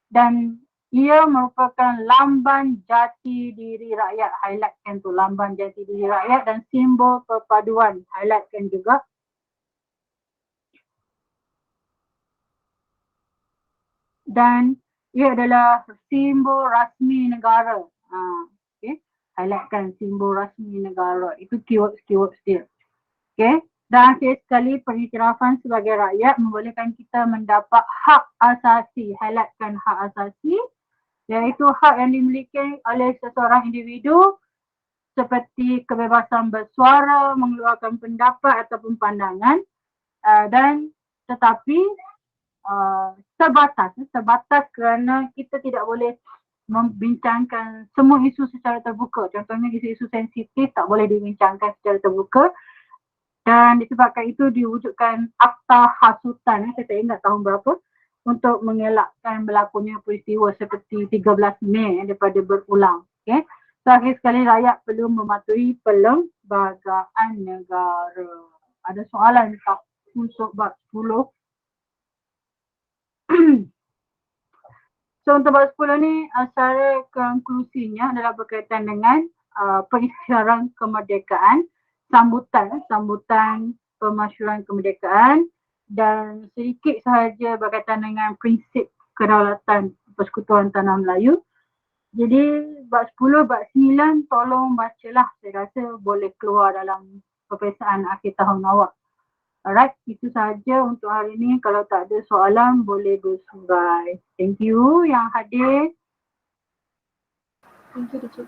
Dan ia merupakan lambang jati diri rakyat. Highlightkan tu, lambang jati diri rakyat dan simbol perpaduan. Highlightkan juga. Dan ia adalah simbol rasmi negara. Okay. Highlightkan simbol rasmi negara. Itu keyword dia. Okay. Dan akhir sekali, pengiktirafan sebagai rakyat membolehkan kita mendapat hak asasi. Highlightkan hak asasi. iaitu hak yang dimiliki oleh seseorang individu seperti kebebasan bersuara, mengeluarkan pendapat ataupun pandangan, dan tetapi terbatas kerana kita tidak boleh membincangkan semua isu secara terbuka. Contohnya isu-isu sensitif tak boleh dibincangkan secara terbuka, dan disebabkan itu diwujudkan Akta Hasutan, saya tak ingat tahun berapa, untuk mengelakkan berlakunya peristiwa seperti 13 Mei daripada berulang. Okay. So, akhir sekali rakyat perlu mematuhi perlembagaan negara. Ada soalan tak untuk bab 10? So untuk bab 10 ni secara konklusinya adalah berkaitan dengan pengisytiharan kemerdekaan, sambutan pemasyuran kemerdekaan, dan sedikit sahaja berkaitan dengan prinsip kedaulatan Persekutuan Tanah Melayu. Jadi bab 10, bab 9 tolong bacalah, saya rasa boleh keluar dalam peperiksaan akhir tahun awak. Alright, itu sahaja untuk hari ini. Kalau tak ada soalan, boleh bersurai. Thank you yang hadir. Thank you, teacher.